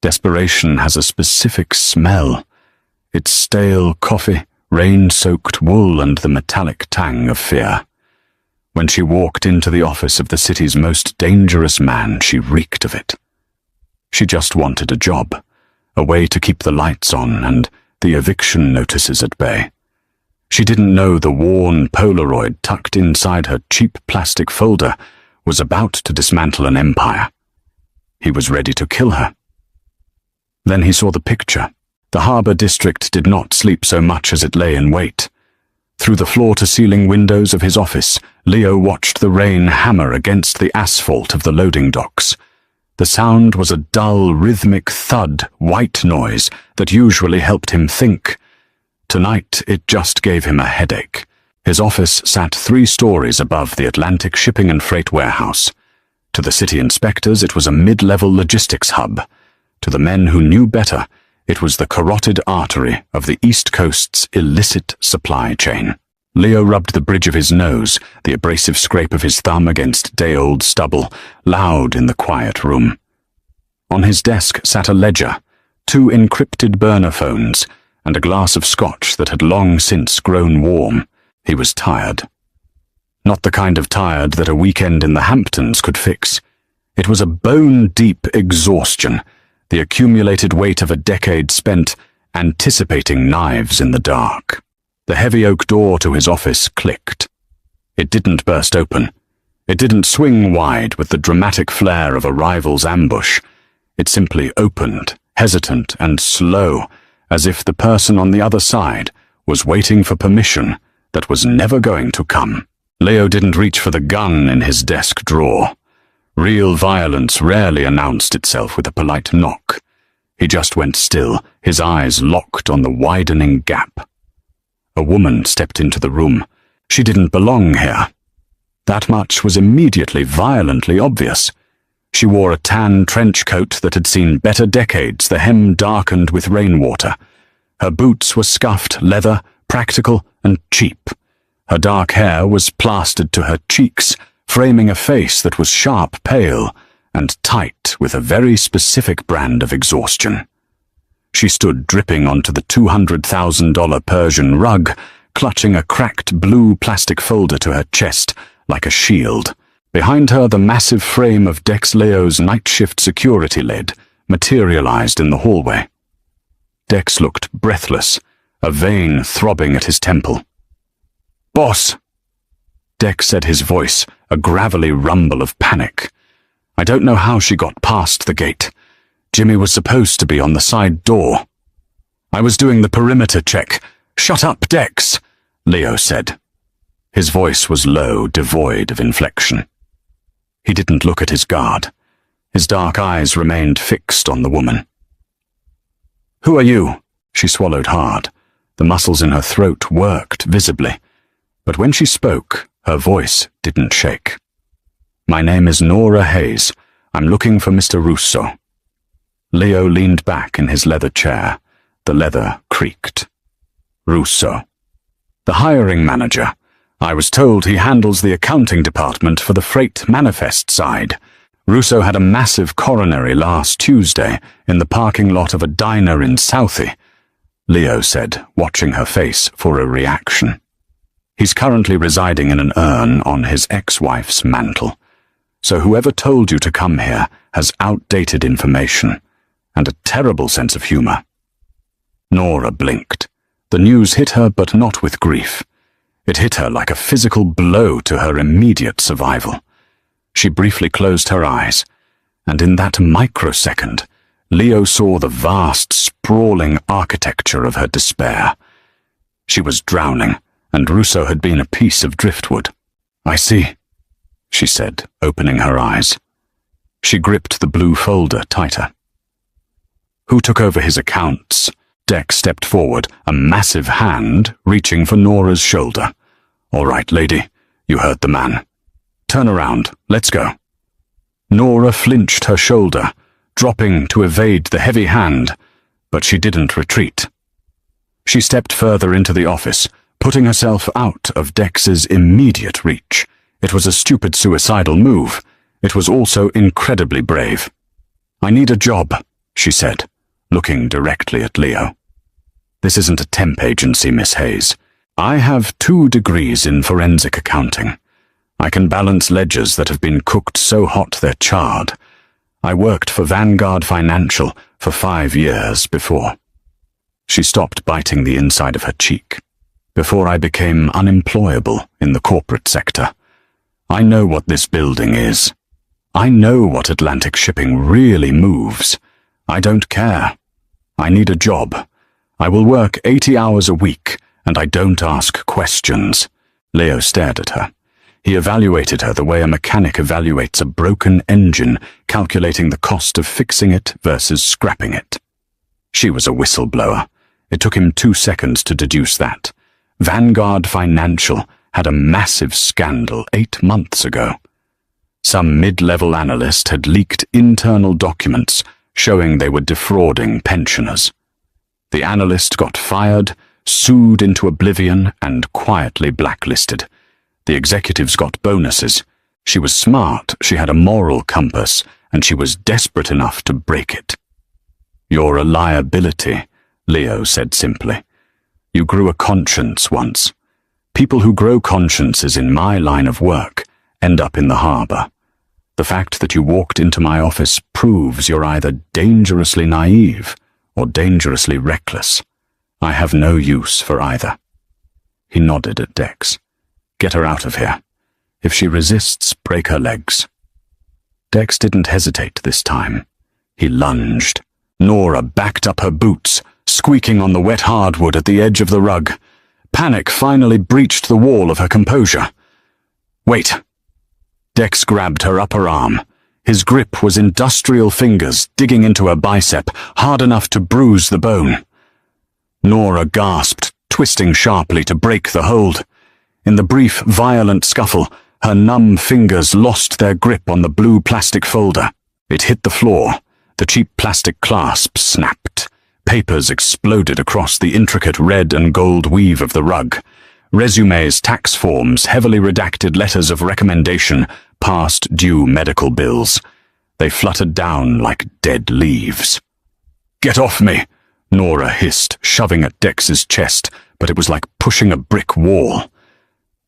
Desperation has a specific smell. It's stale coffee, rain-soaked wool, and the metallic tang of fear. When she walked into the office of the city's most dangerous man, she reeked of it. She just wanted a job, a way to keep the lights on and the eviction notices at bay. She didn't know the worn Polaroid tucked inside her cheap plastic folder was about to dismantle an empire. He was ready to kill her. Then he saw the picture. The harbour district did not sleep so much as it lay in wait. Through the floor-to-ceiling windows of his office, Leo watched the rain hammer against the asphalt of the loading docks. The sound was a dull, rhythmic thud, white noise that usually helped him think. Tonight, it just gave him a headache. His office sat 3 stories above the Atlantic shipping and freight warehouse. To the city inspectors, it was a mid-level logistics hub. To the men who knew better, it was the carotid artery of the East Coast's illicit supply chain. Leo rubbed the bridge of his nose, the abrasive scrape of his thumb against day-old stubble, loud in the quiet room. On his desk sat a ledger, 2 encrypted burner phones, and a glass of scotch that had long since grown warm. He was tired. Not the kind of tired that a weekend in the Hamptons could fix. It was a bone-deep exhaustion, the accumulated weight of a decade spent anticipating knives in the dark. The heavy oak door to his office clicked. It didn't burst open. It didn't swing wide with the dramatic flair of a rival's ambush. It simply opened, hesitant and slow, as if the person on the other side was waiting for permission that was never going to come. Leo didn't reach for the gun in his desk drawer. Real violence rarely announced itself with a polite knock. He just went still, his eyes locked on the widening gap. A woman stepped into the room. She didn't belong here. That much was immediately violently obvious. She wore a tan trench coat that had seen better decades, the hem darkened with rainwater. Her boots were scuffed leather, practical and cheap. Her dark hair was plastered to her cheeks, framing a face that was sharp pale and tight with a very specific brand of exhaustion. She stood dripping onto the $200,000 Persian rug, clutching a cracked blue plastic folder to her chest like a shield. Behind her, the massive frame of Dex Leo's night shift security lid materialized in the hallway. Dex looked breathless, a vein throbbing at his temple. "Boss!" Dex said, his voice a gravelly rumble of panic. "I don't know how she got past the gate. Jimmy was supposed to be on the side door." "I was doing the perimeter check." "Shut up, Dex," Leo said. His voice was low, devoid of inflection. He didn't look at his guard. His dark eyes remained fixed on the woman. "Who are you?" She swallowed hard. The muscles in her throat worked visibly. But when she spoke, her voice didn't shake. "My name is Nora Hayes. I'm looking for Mr. Russo." Leo leaned back in his leather chair. The leather creaked. "Russo. The hiring manager. I was told he handles the accounting department for the freight manifest side. Russo had a massive coronary last Tuesday in the parking lot of a diner in Southie," Leo said, watching her face for a reaction. "He's currently residing in an urn on his ex-wife's mantle. So whoever told you to come here has outdated information and a terrible sense of humor." Nora blinked. The news hit her, but not with grief. It hit her like a physical blow to her immediate survival. She briefly closed her eyes, and in that microsecond, Leo saw the vast, sprawling architecture of her despair. She was drowning, and Russo had been a piece of driftwood. "I see," she said, opening her eyes. She gripped the blue folder tighter. "Who took over his accounts?" Dex stepped forward, a massive hand reaching for Nora's shoulder. "All right, lady, you heard the man. Turn around, let's go." Nora flinched her shoulder, dropping to evade the heavy hand, but she didn't retreat. She stepped further into the office, putting herself out of Dex's immediate reach. It was a stupid suicidal move. It was also incredibly brave. "I need a job," she said, looking directly at Leo. "This isn't a temp agency, Miss Hayes. I have 2 degrees in forensic accounting. I can balance ledgers that have been cooked so hot they're charred. I worked for Vanguard Financial for 5 years before." She stopped biting the inside of her cheek. "Before I became unemployable in the corporate sector. I know what this building is. I know what Atlantic shipping really moves. I don't care. I need a job. I will work 80 hours a week, and I don't ask questions." Leo stared at her. He evaluated her the way a mechanic evaluates a broken engine, calculating the cost of fixing it versus scrapping it. She was a whistleblower. It took him 2 seconds to deduce that. Vanguard Financial had a massive scandal 8 months ago. Some mid-level analyst had leaked internal documents showing they were defrauding pensioners. The analyst got fired, sued into oblivion, and quietly blacklisted. The executives got bonuses. She was smart, she had a moral compass, and she was desperate enough to break it. "You're a liability," Leo said simply. "You grew a conscience once. People who grow consciences in my line of work end up in the harbor. The fact that you walked into my office proves you're either dangerously naive or dangerously reckless. I have no use for either." He nodded at Dex. "Get her out of here. If she resists, break her legs." Dex didn't hesitate this time. He lunged. Nora backed up her boots, squeaking on the wet hardwood at the edge of the rug. Panic finally breached the wall of her composure. "Wait." Dex grabbed her upper arm. His grip was industrial fingers digging into her bicep, hard enough to bruise the bone. Nora gasped, twisting sharply to break the hold. In the brief, violent scuffle, her numb fingers lost their grip on the blue plastic folder. It hit the floor. The cheap plastic clasp snapped. Papers exploded across the intricate red and gold weave of the rug. Resumes, tax forms, heavily redacted letters of recommendation, past due medical bills. They fluttered down like dead leaves. "Get off me!" Nora hissed, shoving at Dex's chest, but it was like pushing a brick wall.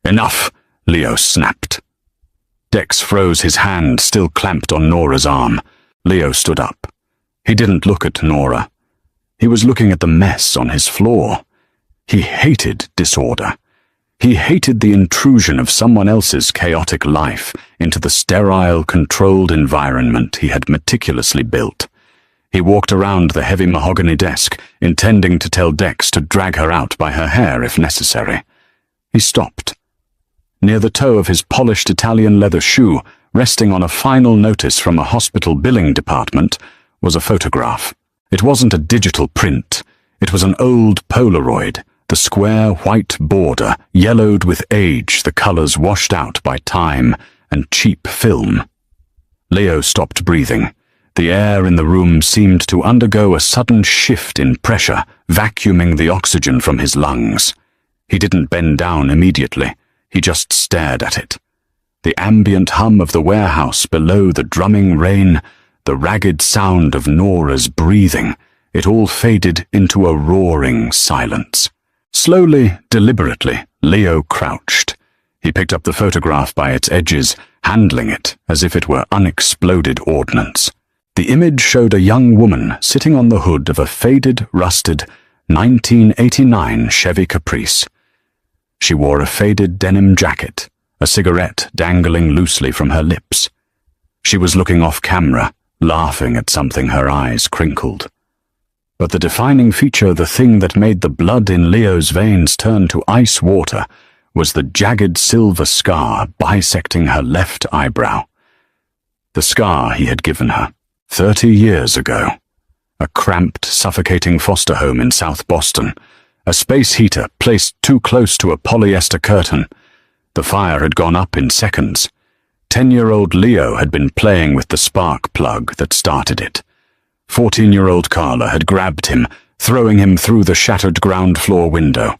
"Enough!" Leo snapped. Dex froze, his hand still clamped on Nora's arm. Leo stood up. He didn't look at Nora. He was looking at the mess on his floor. He hated disorder. He hated the intrusion of someone else's chaotic life into the sterile, controlled environment he had meticulously built. He walked around the heavy mahogany desk, intending to tell Dex to drag her out by her hair if necessary. He stopped. Near the toe of his polished Italian leather shoe, resting on a final notice from a hospital billing department, was a photograph. It wasn't a digital print. It was an old Polaroid, the square white border yellowed with age, the colors washed out by time and cheap film. Leo stopped breathing. The air in the room seemed to undergo a sudden shift in pressure, vacuuming the oxygen from his lungs. He didn't bend down immediately. He just stared at it. The ambient hum of the warehouse below, the drumming rain, the ragged sound of Nora's breathing, it all faded into a roaring silence. Slowly, deliberately, Leo crouched. He picked up the photograph by its edges, handling it as if it were unexploded ordnance. The image showed a young woman sitting on the hood of a faded, rusted 1989 Chevy Caprice. She wore a faded denim jacket, a cigarette dangling loosely from her lips. She was looking off camera, laughing at something, her eyes crinkled. But the defining feature, the thing that made the blood in Leo's veins turn to ice water, was the jagged silver scar bisecting her left eyebrow. The scar he had given her 30 years ago. A cramped, suffocating foster home in South Boston. A space heater placed too close to a polyester curtain. The fire had gone up in seconds. 10-year-old Leo had been playing with the spark plug that started it. 14-year-old Carla had grabbed him, throwing him through the shattered ground floor window.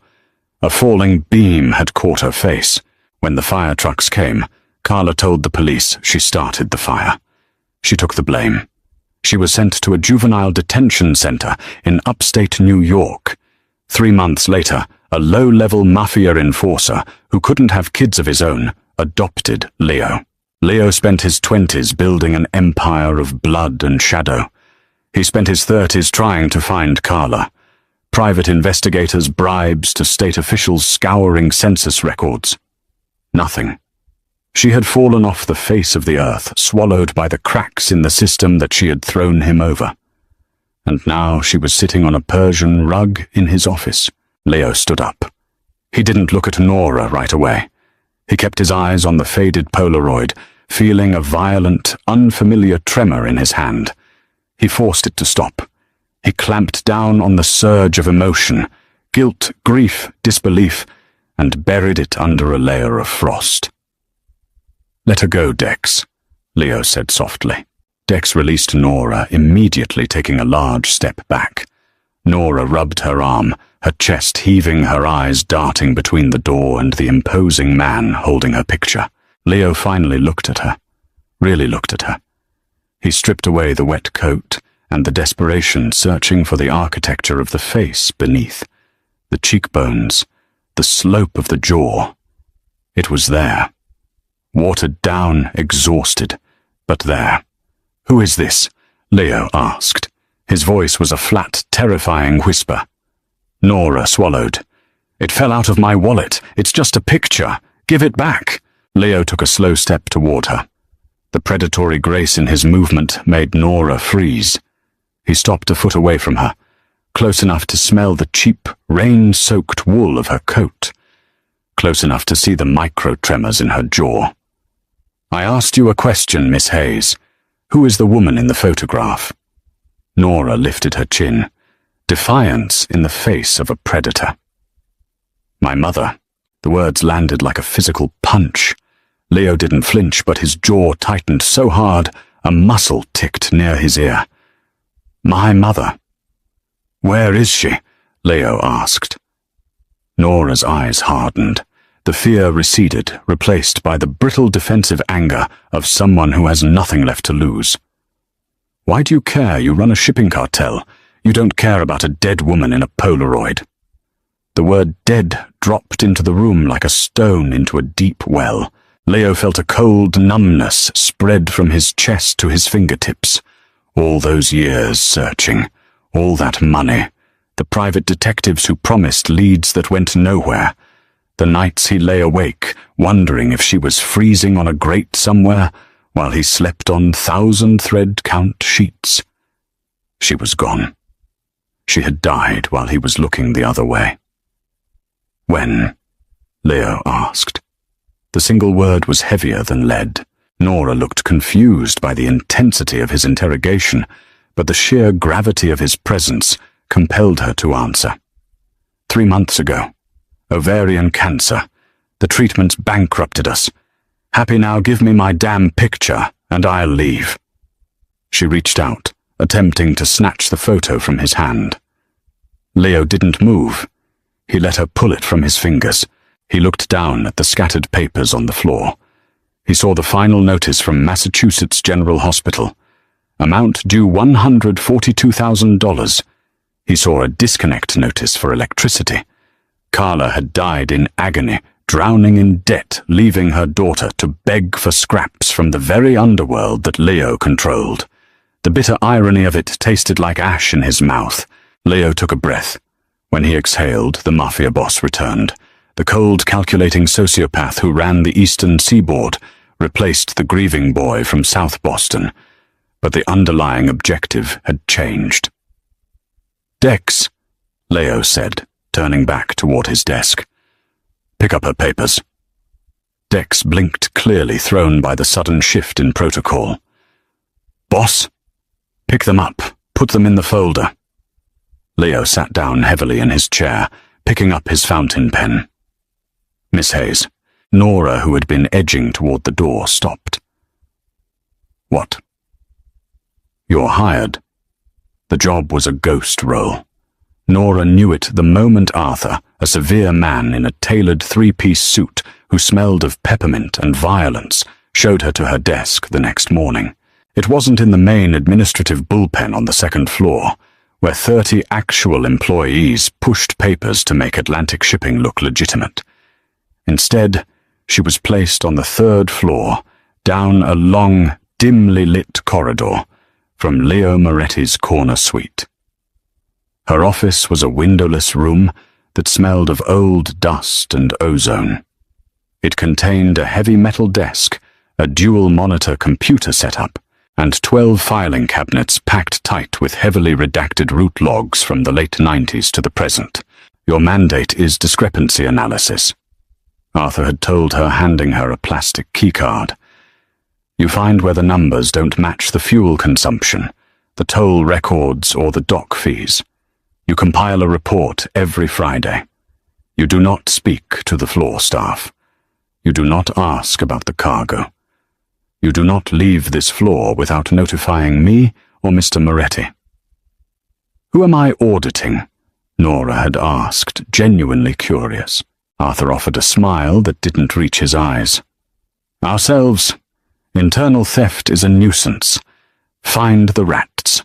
A falling beam had caught her face. When the fire trucks came, Carla told the police she started the fire. She took the blame. She was sent to a juvenile detention center in upstate New York. 3 months later, a low-level mafia enforcer who couldn't have kids of his own adopted Leo. Leo spent his 20s building an empire of blood and shadow. He spent his 30s trying to find Carla. Private investigators' bribes to state officials scouring census records. Nothing. She had fallen off the face of the earth, swallowed by the cracks in the system that she had thrown him over. And now she was sitting on a Persian rug in his office. Leo stood up. He didn't look at Nora right away. He kept his eyes on the faded Polaroid, feeling a violent, unfamiliar tremor in his hand. He forced it to stop. He clamped down on the surge of emotion, guilt, grief, disbelief, and buried it under a layer of frost. "Let her go, Dex," Leo said softly. Dex released Nora, immediately taking a large step back. Nora rubbed her arm, her chest heaving, her eyes darting between the door and the imposing man holding her picture. Leo finally looked at her, really looked at her. He stripped away the wet coat and the desperation searching for the architecture of the face beneath, the cheekbones, the slope of the jaw. It was there. Watered down, exhausted, but there. "Who is this?" Leo asked. His voice was a flat, terrifying whisper. Nora swallowed. "It fell out of my wallet. It's just a picture. Give it back." Leo took a slow step toward her. The predatory grace in his movement made Nora freeze. He stopped a foot away from her, close enough to smell the cheap, rain-soaked wool of her coat, close enough to see the micro-tremors in her jaw. "I asked you a question, Miss Hayes. Who is the woman in the photograph?" Nora lifted her chin, defiance in the face of a predator. "My mother." The words landed like a physical punch. Leo didn't flinch, but his jaw tightened so hard a muscle ticked near his ear. "My mother." "Where is she?" Leo asked. Nora's eyes hardened. The fear receded, replaced by the brittle defensive anger of someone who has nothing left to lose. "Why do you care? You run a shipping cartel. You don't care about a dead woman in a Polaroid." The word dead dropped into the room like a stone into a deep well. Leo felt a cold numbness spread from his chest to his fingertips. All those years searching, all that money, the private detectives who promised leads that went nowhere, the nights he lay awake, wondering if she was freezing on a grate somewhere while he slept on 1,000-thread count sheets. She was gone. She had died while he was looking the other way. "When?" Leo asked. The single word was heavier than lead. Nora looked confused by the intensity of his interrogation, but the sheer gravity of his presence compelled her to answer. 3 months ago. Ovarian cancer. The treatments bankrupted us. Happy now, give me my damn picture, and I'll leave." She reached out, attempting to snatch the photo from his hand. Leo didn't move. He let her pull it from his fingers. He looked down at the scattered papers on the floor. He saw the final notice from Massachusetts General Hospital. Amount due $142,000. He saw a disconnect notice for electricity. Carla had died in agony, drowning in debt, leaving her daughter to beg for scraps from the very underworld that Leo controlled. The bitter irony of it tasted like ash in his mouth. Leo took a breath. When he exhaled, the Mafia Boss returned. The cold, calculating sociopath who ran the eastern seaboard replaced the grieving boy from South Boston, but the underlying objective had changed. "Dex," Leo said, turning back toward his desk. "Pick up her papers." Dex blinked clearly, thrown by the sudden shift in protocol. "Boss?" "Pick them up. Put them in the folder." Leo sat down heavily in his chair, picking up his fountain pen. "Miss Hayes." Nora, who had been edging toward the door, stopped. "What?" "You're hired." The job was a ghost role. Nora knew it the moment Arthur, a severe man in a tailored 3-piece suit who smelled of peppermint and violence, showed her to her desk the next morning. It wasn't in the main administrative bullpen on the second floor, where 30 actual employees pushed papers to make Atlantic shipping look legitimate. Instead, she was placed on the third floor, down a long, dimly lit corridor from Leo Moretti's corner suite. Her office was a windowless room that smelled of old dust and ozone. It contained a heavy metal desk, a dual-monitor computer setup, and 12 filing cabinets packed tight with heavily redacted route logs from the late 90s to the present. Your mandate is discrepancy analysis, Arthur had told her, handing her a plastic keycard. You find where the numbers don't match the fuel consumption, the toll records, or the dock fees. You compile a report every Friday. You do not speak to the floor staff. You do not ask about the cargo. You do not leave this floor without notifying me or Mr. Moretti. Who am I auditing? Nora had asked, genuinely curious. Arthur offered a smile that didn't reach his eyes. Ourselves. Internal theft is a nuisance. Find the rats.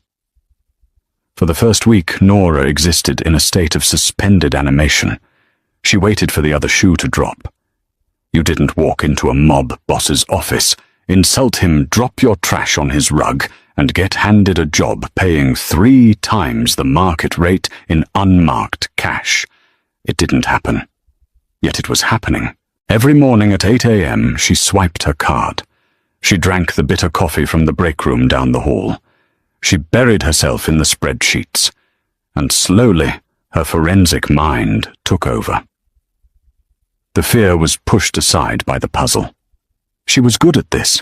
For the first week, Nora existed in a state of suspended animation. She waited for the other shoe to drop. You didn't walk into a mob boss's office, insult him, drop your trash on his rug, and get handed a job paying 3 times the market rate in unmarked cash. It didn't happen. Yet it was happening. Every morning at 8 a.m. she swiped her card. She drank the bitter coffee from the break room down the hall. She buried herself in the spreadsheets, and slowly her forensic mind took over. The fear was pushed aside by the puzzle. She was good at this.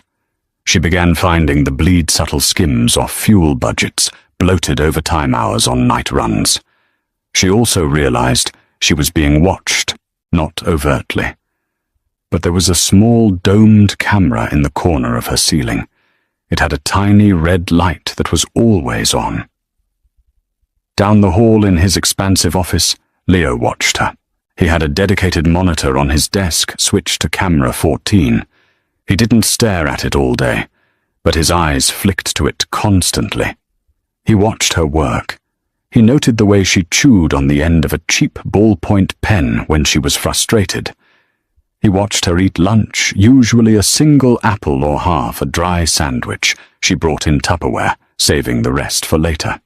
She began finding the bleed-subtle skims off fuel budgets, bloated overtime hours on night runs. She also realized she was being watched, not overtly. But there was a small domed camera in the corner of her ceiling. It had a tiny red light that was always on. Down the hall in his expansive office, Leo watched her. He had a dedicated monitor on his desk switched to camera 14. He didn't stare at it all day, but his eyes flicked to it constantly. He watched her work. He noted the way she chewed on the end of a cheap ballpoint pen when she was frustrated. He watched her eat lunch, usually a single apple or half a dry sandwich she brought in Tupperware, saving the rest for later.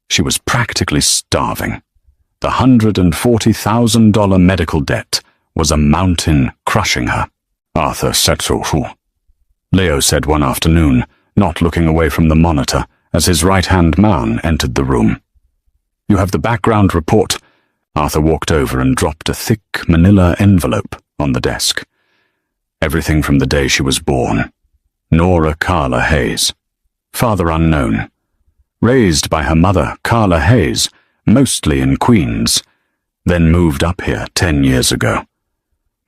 She was practically starving. The $140,000 medical debt was a mountain crushing her. Arthur said so, Leo said one afternoon, not looking away from the monitor as his right-hand man entered the room. You have the background report. Arthur walked over and dropped a thick manila envelope on the desk. Everything from the day she was born. Nora Carla Hayes. Father unknown. Raised by her mother, Carla Hayes, mostly in Queens, then moved up here 10 years ago.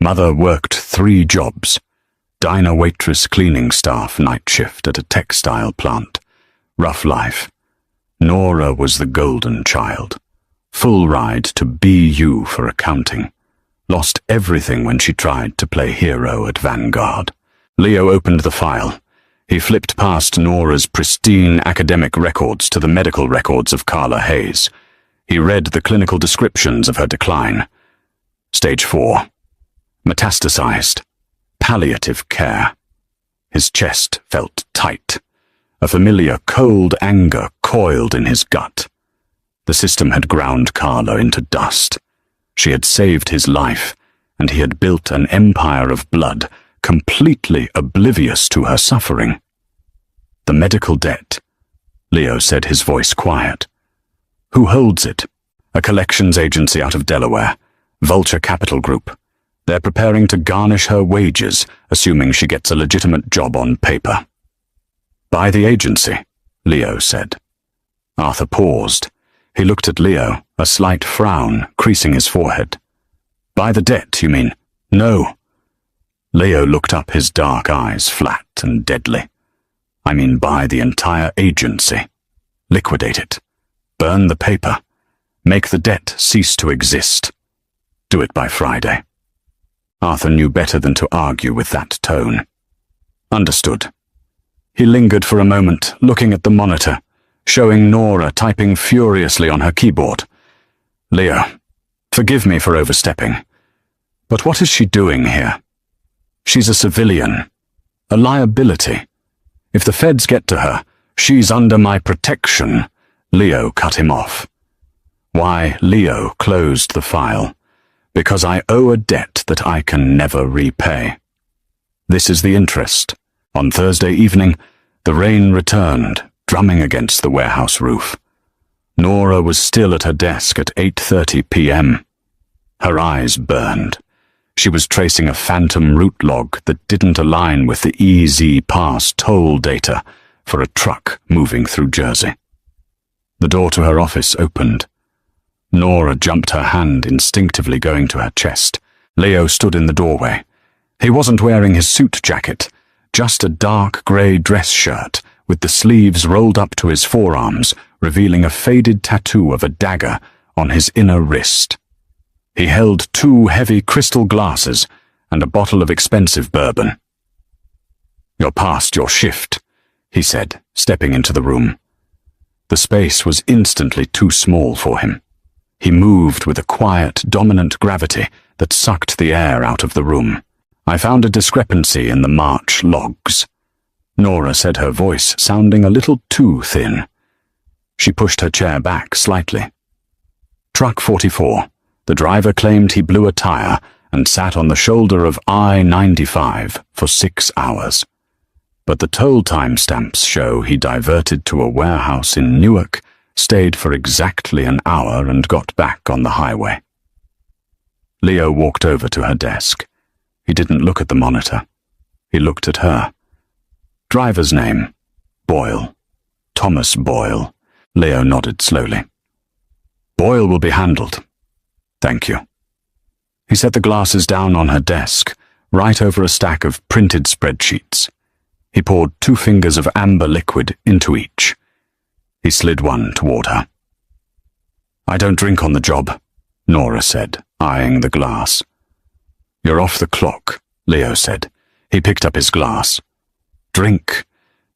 Mother worked 3 jobs. Diner waitress, cleaning staff, night shift at a textile plant. Rough life. Nora was the golden child. Full ride to BU for accounting. Lost everything when she tried to play hero at Vanguard. Leo opened the file. He flipped past Nora's pristine academic records to the medical records of Carla Hayes. He read the clinical descriptions of her decline. Stage 4. Metastasized. Palliative care. His chest felt tight. A familiar cold anger coiled in his gut. The system had ground Carla into dust. She had saved his life, and he had built an empire of blood, completely oblivious to her suffering. The medical debt, Leo said, his voice quiet. Who holds it? A collections agency out of Delaware, Vulture Capital Group. They're preparing to garnish her wages, assuming she gets a legitimate job on paper. By the agency, Leo said. Arthur paused. He looked at Leo, a slight frown creasing his forehead. By the debt, you mean? No. Leo looked up, his dark eyes flat and deadly. I mean by the entire agency. Liquidate it. Burn the paper. Make the debt cease to exist. Do it by Friday. Arthur knew better than to argue with that tone. Understood. He lingered for a moment, looking at the monitor, showing Nora typing furiously on her keyboard. Leo, forgive me for overstepping, but what is she doing here? She's a civilian, a liability. If the feds get to her, she's under my protection. Leo cut him off. Why, Leo closed the file. Because I owe a debt that I can never repay. This is the interest. On Thursday evening, the rain returned, drumming against the warehouse roof. Nora was still at her desk at 8:30 p.m. Her eyes burned. She was tracing a phantom route log that didn't align with the EZ Pass toll data for a truck moving through Jersey. The door to her office opened. Nora jumped, her hand instinctively going to her chest. Leo stood in the doorway. He wasn't wearing his suit jacket, just a dark grey dress shirt with the sleeves rolled up to his forearms, revealing a faded tattoo of a dagger on his inner wrist. He held 2 heavy crystal glasses and a bottle of expensive bourbon. "You're past your shift," he said, stepping into the room. The space was instantly too small for him. He moved with a quiet, dominant gravity that sucked the air out of the room. "I found a discrepancy in the March logs," Nora said, her voice sounding a little too thin. She pushed her chair back slightly. "Truck 44. The driver claimed he blew a tire and sat on the shoulder of I-95 for 6 hours. But the toll timestamps show he diverted to a warehouse in Newark, stayed for exactly an hour and got back on the highway." Leo walked over to her desk. He didn't look at the monitor. He looked at her. "Driver's name? Boyle. Thomas Boyle." Leo nodded slowly. "Boyle will be handled. Thank you." He set the glasses down on her desk, right over a stack of printed spreadsheets. He poured 2 fingers of amber liquid into each. He slid one toward her. "I don't drink on the job," Nora said, eyeing the glass. "You're off the clock," Leo said. He picked up his glass. "Drink.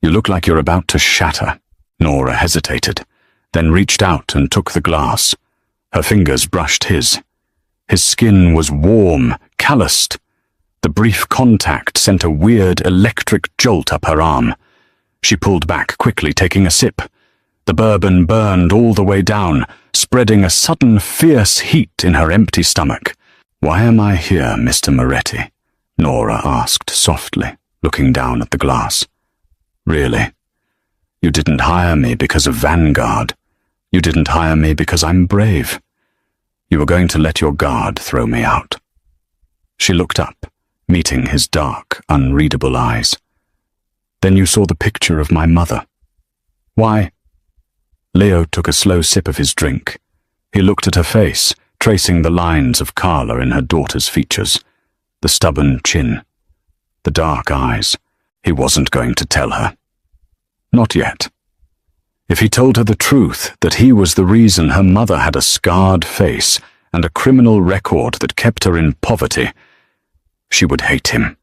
You look like you're about to shatter." Nora hesitated, then reached out and took the glass. Her fingers brushed his. His skin was warm, calloused. The brief contact sent a weird electric jolt up her arm. She pulled back quickly, taking a sip. The bourbon burned all the way down, spreading a sudden fierce heat in her empty stomach. "Why am I here, Mr. Moretti?" Nora asked softly, looking down at the glass. "Really? You didn't hire me because of Vanguard. You didn't hire me because I'm brave. You were going to let your guard throw me out." She looked up, meeting his dark, unreadable eyes. "Then you saw the picture of my mother. Why?" Leo took a slow sip of his drink. He looked at her face, tracing the lines of Carla in her daughter's features. The stubborn chin, the dark eyes. He wasn't going to tell her. Not yet. If he told her the truth, that he was the reason her mother had a scarred face and a criminal record that kept her in poverty, she would hate him.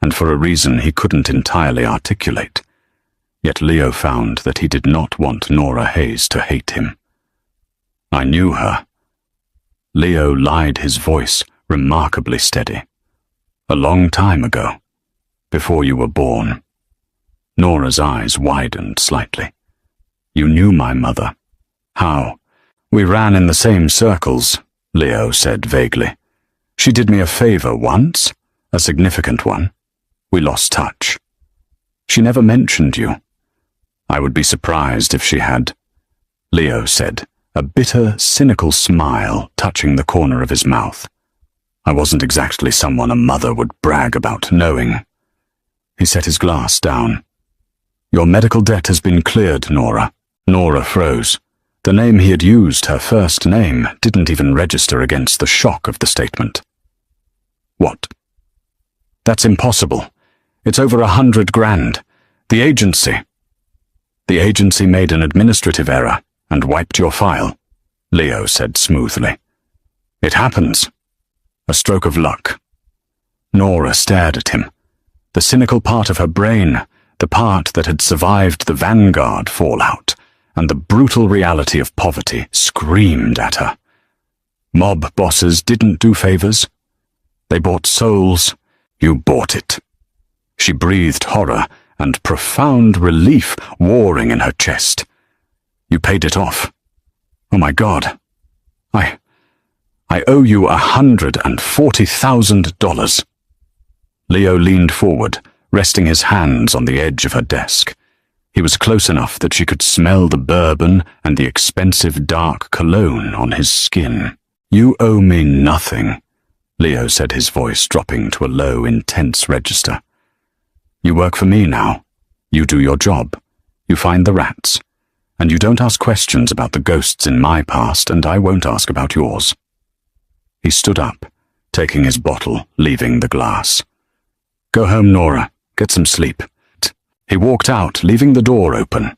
And for a reason he couldn't entirely articulate. Yet Leo found that he did not want Nora Hayes to hate him. "I knew her." Leo lied, his voice remarkably steady. "A long time ago, before you were born." Nora's eyes widened slightly. "You knew my mother. How?" "We ran in the same circles," Leo said vaguely. "She did me a favor once, a significant one. We lost touch. She never mentioned you." "I would be surprised if she had," Leo said, a bitter, cynical smile touching the corner of his mouth. "I wasn't exactly someone a mother would brag about knowing." He set his glass down. "Your medical debt has been cleared, Nora." Nora froze. The name he had used, her first name, didn't even register against the shock of the statement. "What?" "That's impossible. It's over 100 grand. The agency." "The agency made an administrative error and wiped your file," Leo said smoothly. "It happens. A stroke of luck." Nora stared at him. The cynical part of her brain, the part that had survived the Vanguard fallout, and the brutal reality of poverty screamed at her. Mob bosses didn't do favors. They bought souls. You bought it. She breathed horror and profound relief warring in her chest. You paid it off. Oh my God. I owe you $140,000. Leo leaned forward, resting his hands on the edge of her desk. He was close enough that she could smell the bourbon and the expensive dark cologne on his skin. You owe me nothing, Leo said, his voice dropping to a low, intense register. You work for me now. You do your job. You find the rats. And you don't ask questions about the ghosts in my past, and I won't ask about yours. He stood up, taking his bottle, leaving the glass. Go home, Nora. Get some sleep. He walked out, leaving the door open.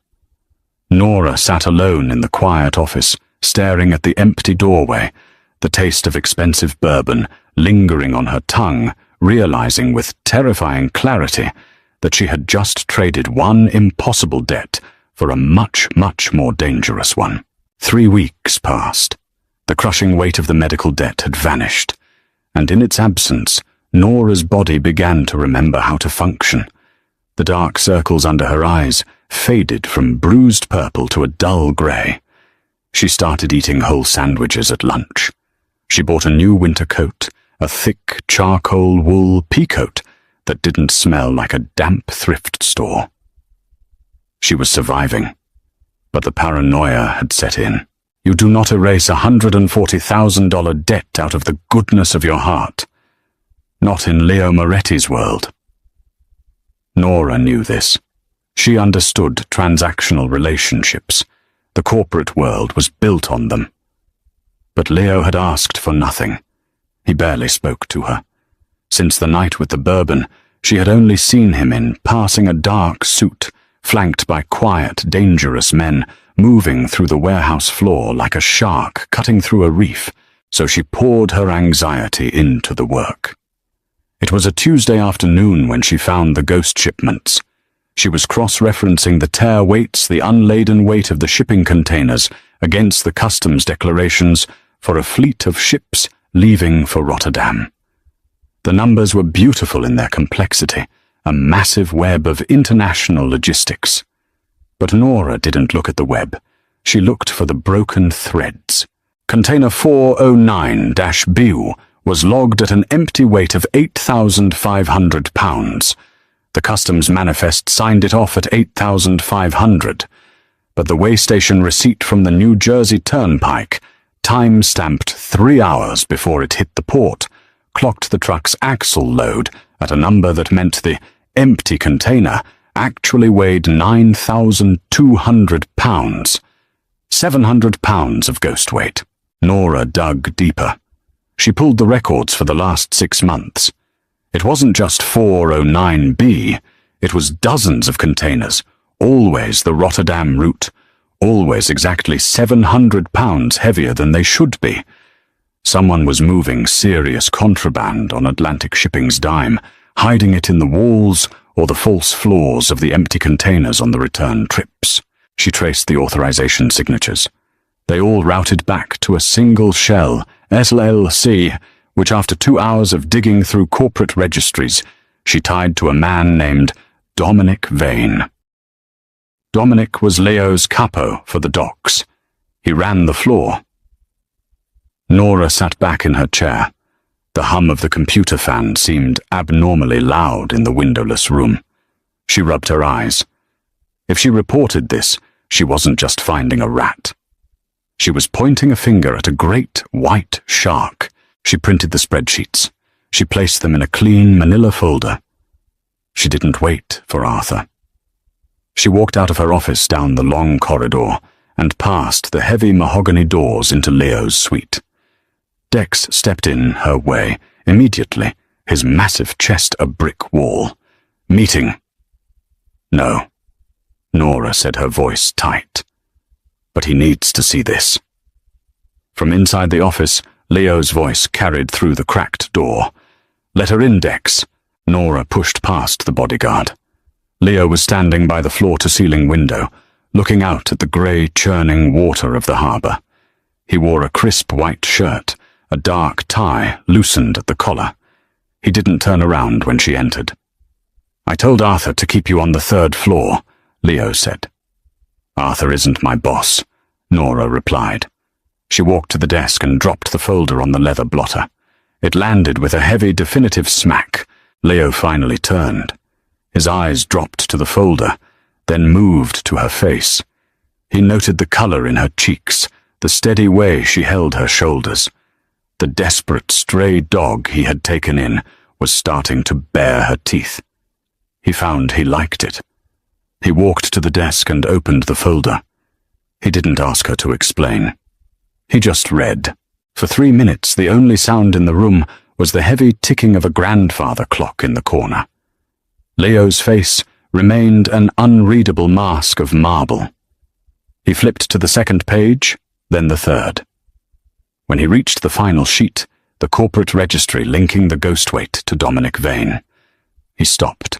Nora sat alone in the quiet office, staring at the empty doorway, the taste of expensive bourbon lingering on her tongue, realizing with terrifying clarity that she had just traded one impossible debt for a much, much more dangerous one. 3 weeks passed. The crushing weight of the medical debt had vanished, and in its absence, Nora's body began to remember how to function. The dark circles under her eyes faded from bruised purple to a dull grey. She started eating whole sandwiches at lunch. She bought a new winter coat, a thick charcoal wool peacoat that didn't smell like a damp thrift store. She was surviving, but the paranoia had set in. You do not erase $140,000 debt out of the goodness of your heart. Not in Leo Moretti's world. Nora knew this. She understood transactional relationships. The corporate world was built on them. But Leo had asked for nothing. He barely spoke to her. Since the night with the bourbon, she had only seen him in passing a dark suit, flanked by quiet, dangerous men, moving through the warehouse floor like a shark cutting through a reef, so she poured her anxiety into the work. It was a Tuesday afternoon when she found the ghost shipments. She was cross-referencing the tare weights, the unladen weight of the shipping containers, against the customs declarations for a fleet of ships leaving for Rotterdam. The numbers were beautiful in their complexity, a massive web of international logistics. But Nora didn't look at the web. She looked for the broken threads. Container 409-BU was logged at an empty weight of 8,500 pounds. The customs manifest signed it off at 8,500, but the waystation receipt from the New Jersey Turnpike, time-stamped 3 hours before it hit the port, clocked the truck's axle load at a number that meant the empty container actually weighed 9,200 pounds. 700 pounds of ghost weight. Nora dug deeper. She pulled the records for the last 6 months. It wasn't just 409B, it was dozens of containers, always the Rotterdam route, always exactly 700 pounds heavier than they should be. Someone was moving serious contraband on Atlantic Shipping's dime, hiding it in the walls or the false floors of the empty containers on the return trips. She traced the authorization signatures. They all routed back to a single shell, LLC, which after 2 hours of digging through corporate registries, she tied to a man named Dominic Vane. Dominic was Leo's capo for the docks. He ran the floor. Nora sat back in her chair. The hum of the computer fan seemed abnormally loud in the windowless room. She rubbed her eyes. If she reported this, she wasn't just finding a rat. She was pointing a finger at a great white shark. She printed the spreadsheets. She placed them in a clean manila folder. She didn't wait for Arthur. She walked out of her office down the long corridor and past the heavy mahogany doors into Leo's suite. Dex stepped in her way immediately, his massive chest a brick wall. Meeting. No. Nora said, her voice tight. But he needs to see this. From inside the office, Leo's voice carried through the cracked door. Let her in, Dex. Nora pushed past the bodyguard. Leo was standing by the floor-to-ceiling window, looking out at the grey, churning water of the harbour. He wore a crisp white shirt, a dark tie loosened at the collar. He didn't turn around when she entered. "I told Arthur to keep you on the 3rd floor," Leo said. "Arthur isn't my boss," Nora replied. She walked to the desk and dropped the folder on the leather blotter. It landed with a heavy, definitive smack. Leo finally turned. His eyes dropped to the folder, then moved to her face. He noted the colour in her cheeks, the steady way she held her shoulders. The desperate stray dog he had taken in was starting to bare her teeth. He found he liked it. He walked to the desk and opened the folder. He didn't ask her to explain. He just read. For 3 minutes, the only sound in the room was the heavy ticking of a grandfather clock in the corner. Leo's face remained an unreadable mask of marble. He flipped to the 2nd page, then the 3rd. When he reached the final sheet, the corporate registry linking the ghostwait to Dominic Vane, he stopped.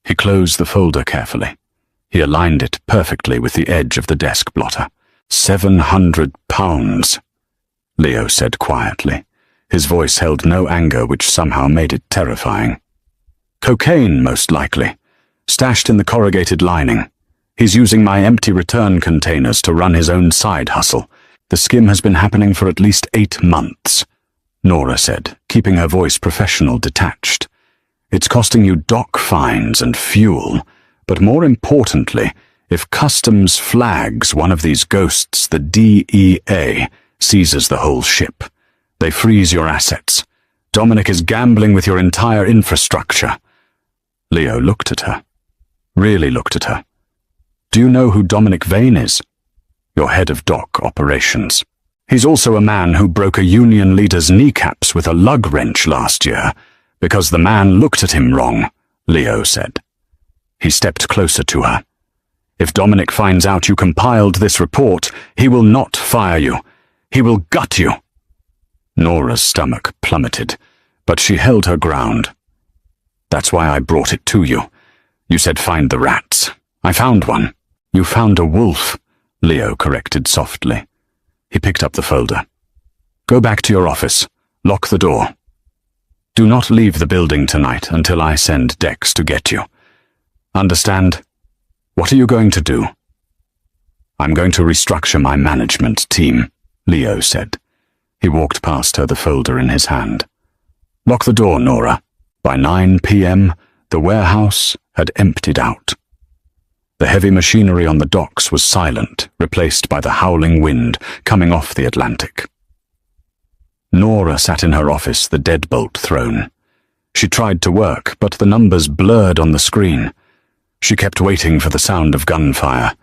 He closed the folder carefully. He aligned it perfectly with the edge of the desk blotter. £700, Leo said quietly. His voice held no anger, which somehow made it terrifying. "Cocaine, most likely. Stashed in the corrugated lining. He's using my empty return containers to run his own side hustle. The skim has been happening for at least 8 months, Nora said, keeping her voice professional, detached. It's costing you dock fines and fuel, but more importantly, if customs flags one of these ghosts, the DEA seizes the whole ship. They freeze your assets. Dominic is gambling with your entire infrastructure." Leo looked at her. Really looked at her. "Do you know who Dominic Vane is?" "Your head of dock operations. He's also a man who broke a union leader's kneecaps with a lug wrench last year, because the man looked at him wrong," Leo said. He stepped closer to her. "If Dominic finds out you compiled this report, he will not fire you. He will gut you." Nora's stomach plummeted, but she held her ground. "That's why I brought it to you. You said find the rats. I found one." "You found a wolf," Leo corrected softly. He picked up the folder. "Go back to your office. Lock the door. Do not leave the building tonight until I send Dex to get you. Understand? What are you going to do?" "I'm going to restructure my management team," Leo said. He walked past her, the folder in his hand. "Lock the door, Nora." By 9 p.m., the warehouse had emptied out. The heavy machinery on the docks was silent, replaced by the howling wind coming off the Atlantic. Nora sat in her office, the deadbolt thrown. She tried to work, but the numbers blurred on the screen. She kept waiting for the sound of gunfire.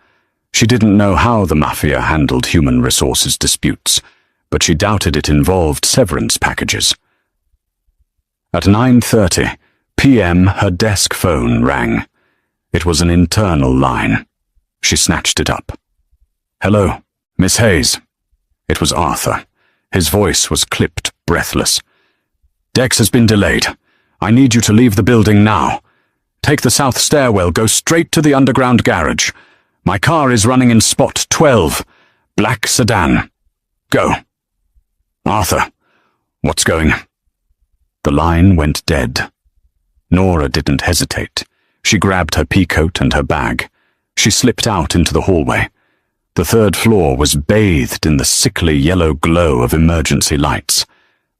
She didn't know how the Mafia handled human resources disputes, but she doubted it involved severance packages. At 9:30 p.m., her desk phone rang. It was an internal line. She snatched it up. "Hello, Miss Hayes." It was Arthur. His voice was clipped, breathless. "Dex has been delayed. I need you to leave the building now. Take the south stairwell, go straight to the underground garage. My car is running in spot 12, black sedan. Go." "Arthur, what's going?" The line went dead. Nora didn't hesitate. She grabbed her peacoat and her bag. She slipped out into the hallway. The 3rd floor was bathed in the sickly yellow glow of emergency lights.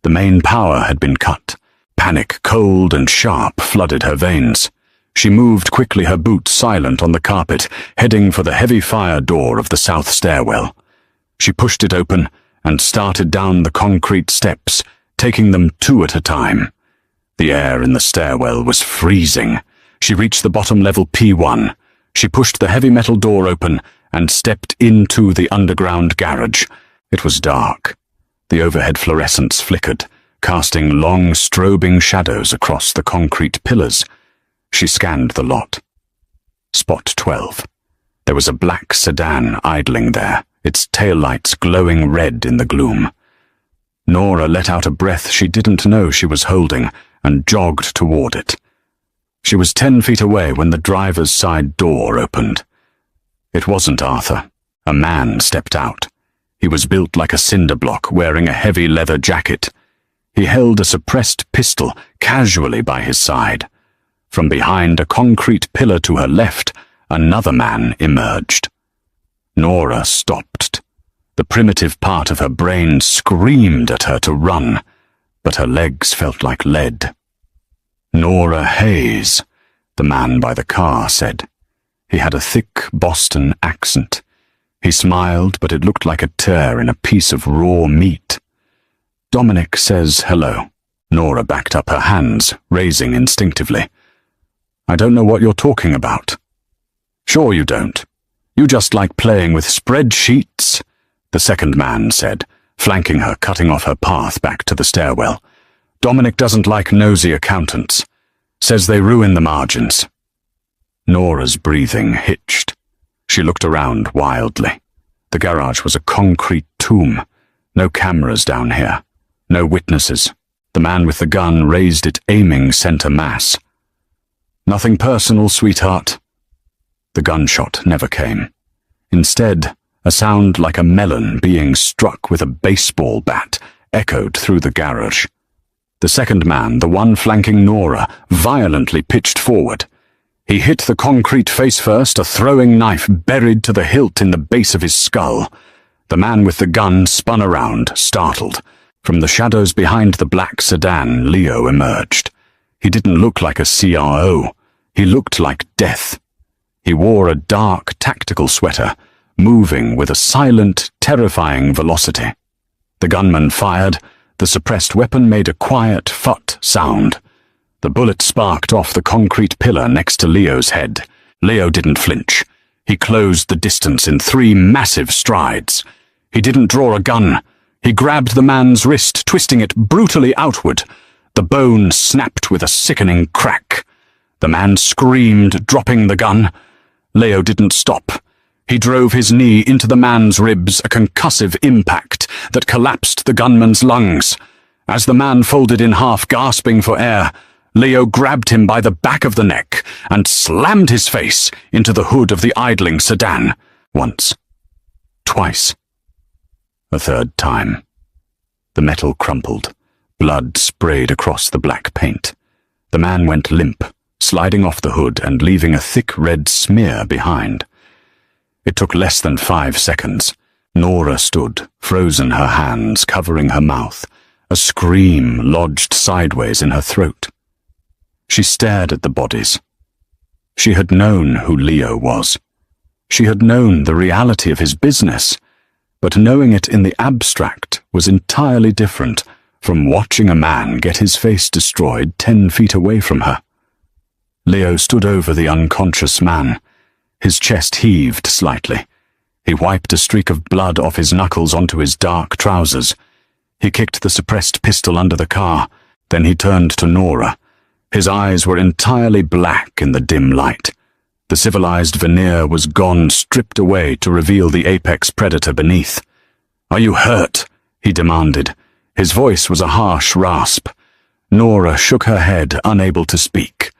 The main power had been cut. Panic, cold and sharp, flooded her veins. She moved quickly, her boots silent on the carpet, heading for the heavy fire door of the south stairwell. She pushed it open and started down the concrete steps, taking them 2 at a time. The air in the stairwell was freezing. She reached the bottom level P1. She pushed the heavy metal door open and stepped into the underground garage. It was dark. The overhead fluorescents flickered, casting long, strobing shadows across the concrete pillars. She scanned the lot. Spot 12. There was a black sedan idling there, its taillights glowing red in the gloom. Nora let out a breath she didn't know she was holding and jogged toward it. She was 10 feet away when the driver's side door opened. It wasn't Arthur. A man stepped out. He was built like a cinder block, wearing a heavy leather jacket. He held a suppressed pistol casually by his side. From behind a concrete pillar to her left, another man emerged. Nora stopped. The primitive part of her brain screamed at her to run, but her legs felt like lead. Nora Hayes, the man by the car said. He had a thick Boston accent. He smiled, but it looked like a tear in a piece of raw meat. Dominic says hello. Nora backed up her hands, raising instinctively. I don't know what you're talking about. Sure you don't. You just like playing with spreadsheets, the second man said, flanking her, cutting off her path back to the stairwell. Dominic doesn't like nosy accountants. Says they ruin the margins. Nora's breathing hitched. She looked around wildly. The garage was a concrete tomb. No cameras down here. No witnesses. The man with the gun raised it, aiming center mass. Nothing personal, sweetheart. The gunshot never came. Instead, a sound like a melon being struck with a baseball bat echoed through the garage. The second man, the one flanking Nora, violently pitched forward. He hit the concrete face first, a throwing knife buried to the hilt in the base of his skull. The man with the gun spun around, startled. From the shadows behind the black sedan, Leo emerged. He didn't look like a CRO. He looked like death. He wore a dark, tactical sweater, moving with a silent, terrifying velocity. The gunman fired. The suppressed weapon made a quiet phut sound. The bullet sparked off the concrete pillar next to Leo's head. Leo didn't flinch. He closed the distance in 3 massive strides. He didn't draw a gun. He grabbed the man's wrist, twisting it brutally outward. The bone snapped with a sickening crack. The man screamed, dropping the gun. Leo didn't stop. He drove his knee into the man's ribs, a concussive impact that collapsed the gunman's lungs. As the man folded in half, gasping for air, Leo grabbed him by the back of the neck and slammed his face into the hood of the idling sedan. Once. Twice. A third time. The metal crumpled. Blood sprayed across the black paint. The man went limp, sliding off the hood and leaving a thick red smear behind. It took less than 5 seconds. Nora stood, frozen, her hands covering her mouth. A scream lodged sideways in her throat. She stared at the bodies. She had known who Leo was. She had known the reality of his business, but knowing it in the abstract was entirely different from watching a man get his face destroyed 10 feet away from her. Leo stood over the unconscious man. His chest heaved slightly. He wiped a streak of blood off his knuckles onto his dark trousers. He kicked the suppressed pistol under the car. Then he turned to Nora. His eyes were entirely black in the dim light. The civilized veneer was gone, stripped away to reveal the apex predator beneath. "Are you hurt?" he demanded. His voice was a harsh rasp. Nora shook her head, unable to speak.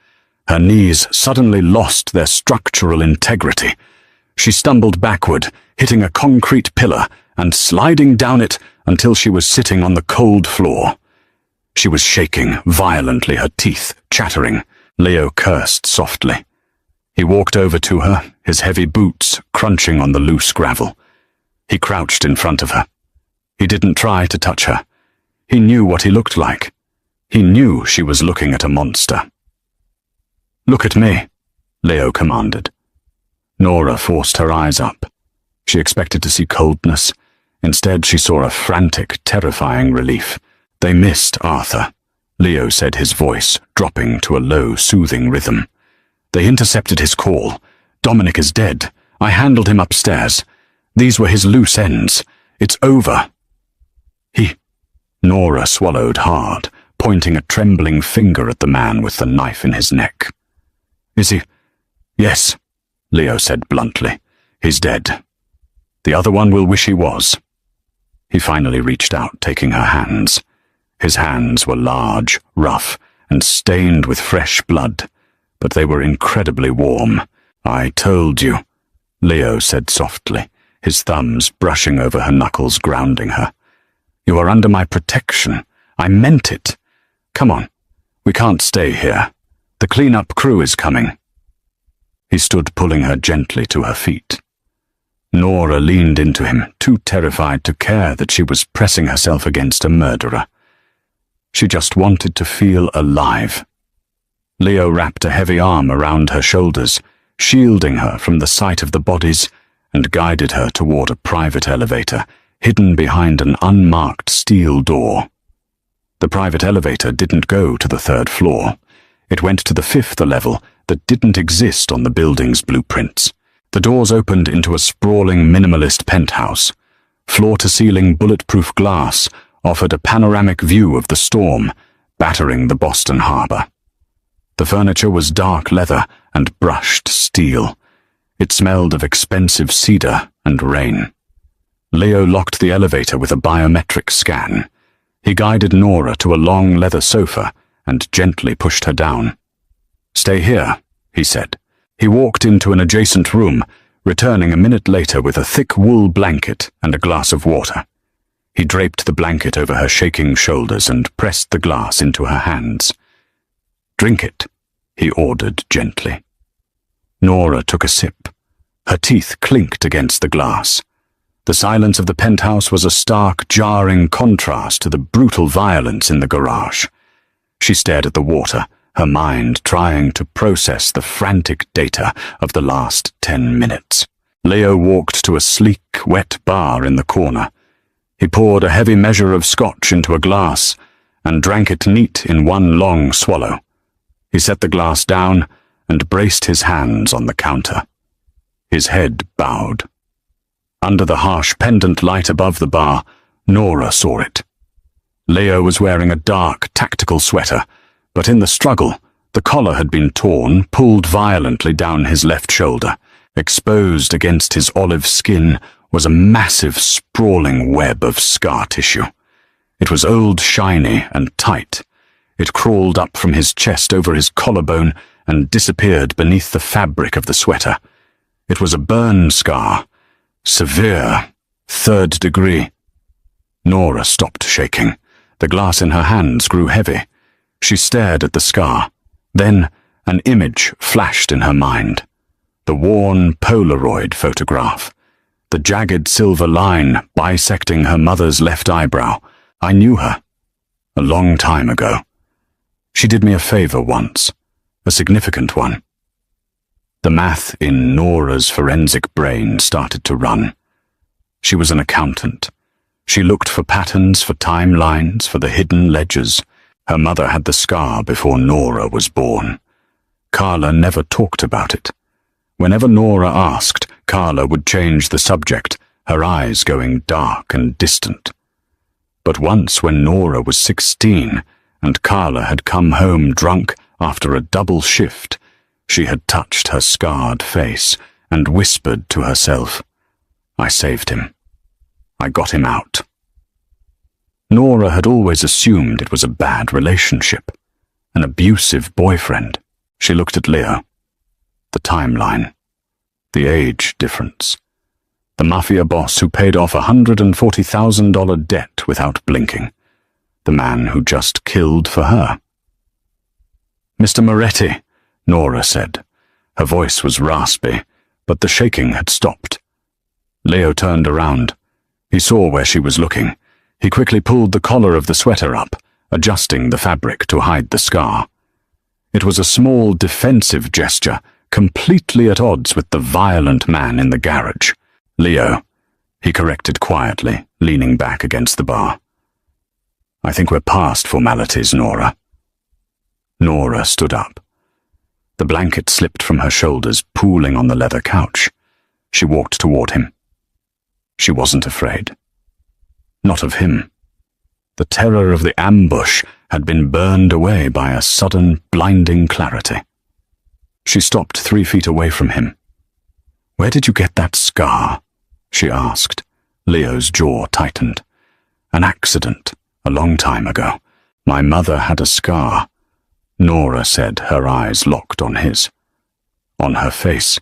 Her knees suddenly lost their structural integrity. She stumbled backward, hitting a concrete pillar and sliding down it until she was sitting on the cold floor. She was shaking violently, her teeth chattering. Leo cursed softly. He walked over to her, his heavy boots crunching on the loose gravel. He crouched in front of her. He didn't try to touch her. He knew what he looked like. He knew she was looking at a monster. "Look at me," Leo commanded. Nora forced her eyes up. She expected to see coldness. Instead, she saw a frantic, terrifying relief. "They missed Arthur," Leo said, his voice dropping to a low, soothing rhythm. "They intercepted his call. Dominic is dead. I handled him upstairs. These were his loose ends. It's over." Nora swallowed hard, pointing a trembling finger at the man with the knife in his neck. "Is he?" "Yes," Leo said bluntly. "He's dead. The other one will wish he was." He finally reached out, taking her hands. His hands were large, rough, and stained with fresh blood, but they were incredibly warm. "I told you," Leo said softly, his thumbs brushing over her knuckles, grounding her. "You are under my protection. I meant it. Come on, we can't stay here. The cleanup crew is coming." He stood pulling her gently to her feet. Nora leaned into him, too terrified to care that she was pressing herself against a murderer. She just wanted to feel alive. Leo wrapped a heavy arm around her shoulders, shielding her from the sight of the bodies, and guided her toward a private elevator, hidden behind an unmarked steel door. The private elevator didn't go to the 3rd floor. It went to the 5th level that didn't exist on the building's blueprints. The doors opened into a sprawling minimalist penthouse. Floor-to-ceiling bulletproof glass offered a panoramic view of the storm, battering the Boston harbor. The furniture was dark leather and brushed steel. It smelled of expensive cedar and rain. Leo locked the elevator with a biometric scan. He guided Nora to a long leather sofa and gently pushed her down. "Stay here," he said. He walked into an adjacent room, returning a minute later with a thick wool blanket and a glass of water. He draped the blanket over her shaking shoulders and pressed the glass into her hands. "Drink it," he ordered gently. Nora took a sip. Her teeth clinked against the glass. The silence of the penthouse was a stark, jarring contrast to the brutal violence in the garage. She stared at the water, her mind trying to process the frantic data of the last 10 minutes. Leo walked to a sleek, wet bar in the corner. He poured a heavy measure of scotch into a glass and drank it neat in one long swallow. He set the glass down and braced his hands on the counter. His head bowed. Under the harsh pendant light above the bar, Nora saw it. Leo was wearing a dark, tactical sweater, but in the struggle, the collar had been torn, pulled violently down his left shoulder. Exposed against his olive skin was a massive, sprawling web of scar tissue. It was old, shiny, and tight. It crawled up from his chest over his collarbone and disappeared beneath the fabric of the sweater. It was a burn scar. Severe, 3rd degree. Nora stopped shaking. The glass in her hands grew heavy. She stared at the scar. Then an image flashed in her mind. The worn Polaroid photograph. The jagged silver line bisecting her mother's left eyebrow. I knew her. A long time ago. She did me a favor once. A significant one. The math in Nora's forensic brain started to run. She was an accountant. She looked for patterns, for timelines, for the hidden ledgers. Her mother had the scar before Nora was born. Carla never talked about it. Whenever Nora asked, Carla would change the subject, her eyes going dark and distant. But once when Nora was 16, and Carla had come home drunk after a double shift, she had touched her scarred face and whispered to herself, "I saved him. I got him out." Nora had always assumed it was a bad relationship, an abusive boyfriend. She looked at Leo. The timeline. The age difference. The Mafia boss who paid off a $140,000 debt without blinking. The man who just killed for her. "Mr. Moretti," Nora said. Her voice was raspy, but the shaking had stopped. Leo turned around. He saw where she was looking. He quickly pulled the collar of the sweater up, adjusting the fabric to hide the scar. It was a small defensive gesture, completely at odds with the violent man in the garage. "Leo," he corrected quietly, leaning back against the bar. "I think we're past formalities, Nora." Nora stood up. The blanket slipped from her shoulders, pooling on the leather couch. She walked toward him. She wasn't afraid. Not of him. The terror of the ambush had been burned away by a sudden, blinding clarity. She stopped 3 feet away from him. "Where did you get that scar?" she asked. Leo's jaw tightened. "An accident, a long time ago. My mother had a scar." Nora said, her eyes locked on his. On her face.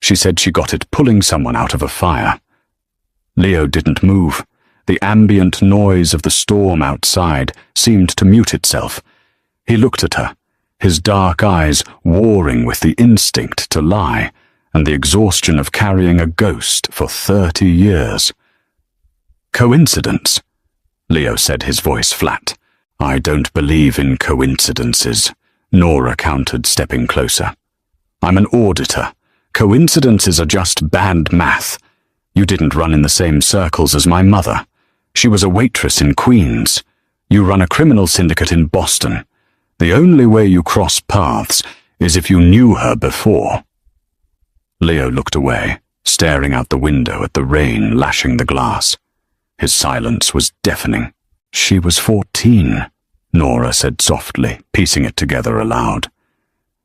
She said she got it pulling someone out of a fire. Leo didn't move. The ambient noise of the storm outside seemed to mute itself. He looked at her, his dark eyes warring with the instinct to lie and the exhaustion of carrying a ghost for 30 years. Coincidence? Leo said, his voice flat. I don't believe in coincidences, Nora countered, stepping closer. I'm an auditor. Coincidences are just bad math. You didn't run in the same circles as my mother. She was a waitress in Queens. You run a criminal syndicate in Boston. The only way you cross paths is if you knew her before. Leo looked away, staring out the window at the rain lashing the glass. His silence was deafening. She was 14, Nora said softly, piecing it together aloud.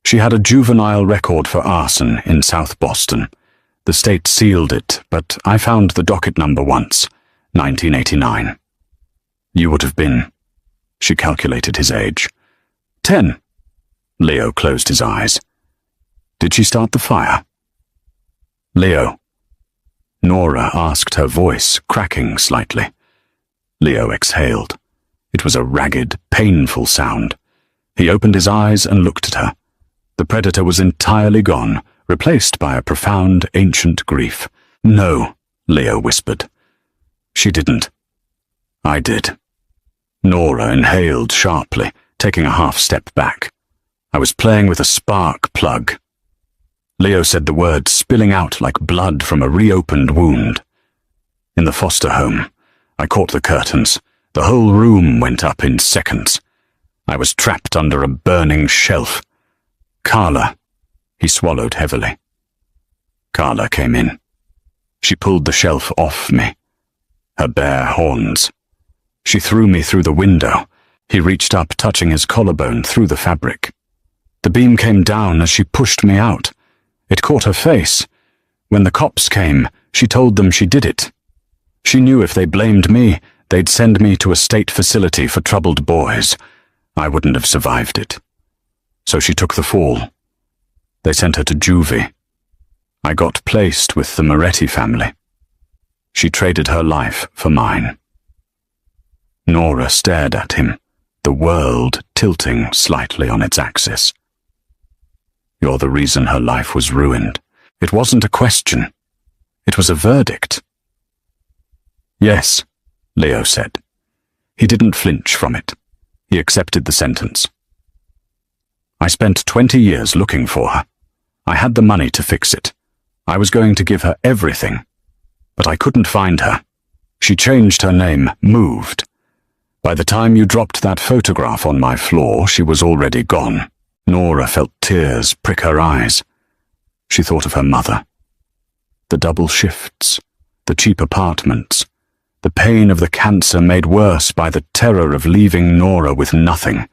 She had a juvenile record for arson in South Boston. The state sealed it, but I found the docket number once, 1989. You would have been, she calculated his age. 10. Leo closed his eyes. Did she start the fire? Leo. Nora asked, her voice cracking slightly. Leo exhaled. It was a ragged, painful sound. He opened his eyes and looked at her. The predator was entirely gone, replaced by a profound, ancient grief. No, Leo whispered. She didn't. I did. Nora inhaled sharply, taking a half step back. I was playing with a spark plug. Leo said the words spilling out like blood from a reopened wound. In the foster home, I caught the curtains. The whole room went up in seconds. I was trapped under a burning shelf. Carla. He swallowed heavily. Carla came in. She pulled the shelf off me. Her bare horns. She threw me through the window. He reached up, touching his collarbone through the fabric. The beam came down as she pushed me out. It caught her face. When the cops came, she told them she did it. She knew if they blamed me, they'd send me to a state facility for troubled boys. I wouldn't have survived it. So she took the fall. They sent her to juvie. I got placed with the Moretti family. She traded her life for mine. Nora stared at him, the world tilting slightly on its axis. You're the reason her life was ruined. It wasn't a question. It was a verdict. Yes, Leo said. He didn't flinch from it. He accepted the sentence. I spent 20 years looking for her. I had the money to fix it. I was going to give her everything. But I couldn't find her. She changed her name, moved. By the time you dropped that photograph on my floor, she was already gone. Nora felt tears prick her eyes. She thought of her mother. The double shifts, the cheap apartments, the pain of the cancer made worse by the terror of leaving Nora with nothing.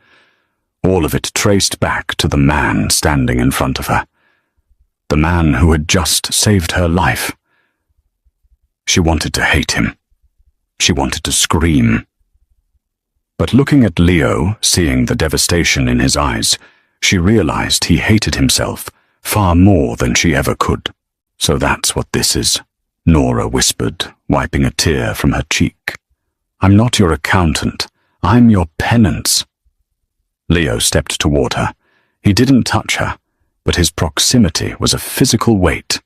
All of it traced back to the man standing in front of her. The man who had just saved her life. She wanted to hate him. She wanted to scream. But looking at Leo, seeing the devastation in his eyes, she realized he hated himself far more than she ever could. So that's what this is, Nora whispered, wiping a tear from her cheek. I'm not your accountant. I'm your penance. Leo stepped toward her. He didn't touch her, but his proximity was a physical weight.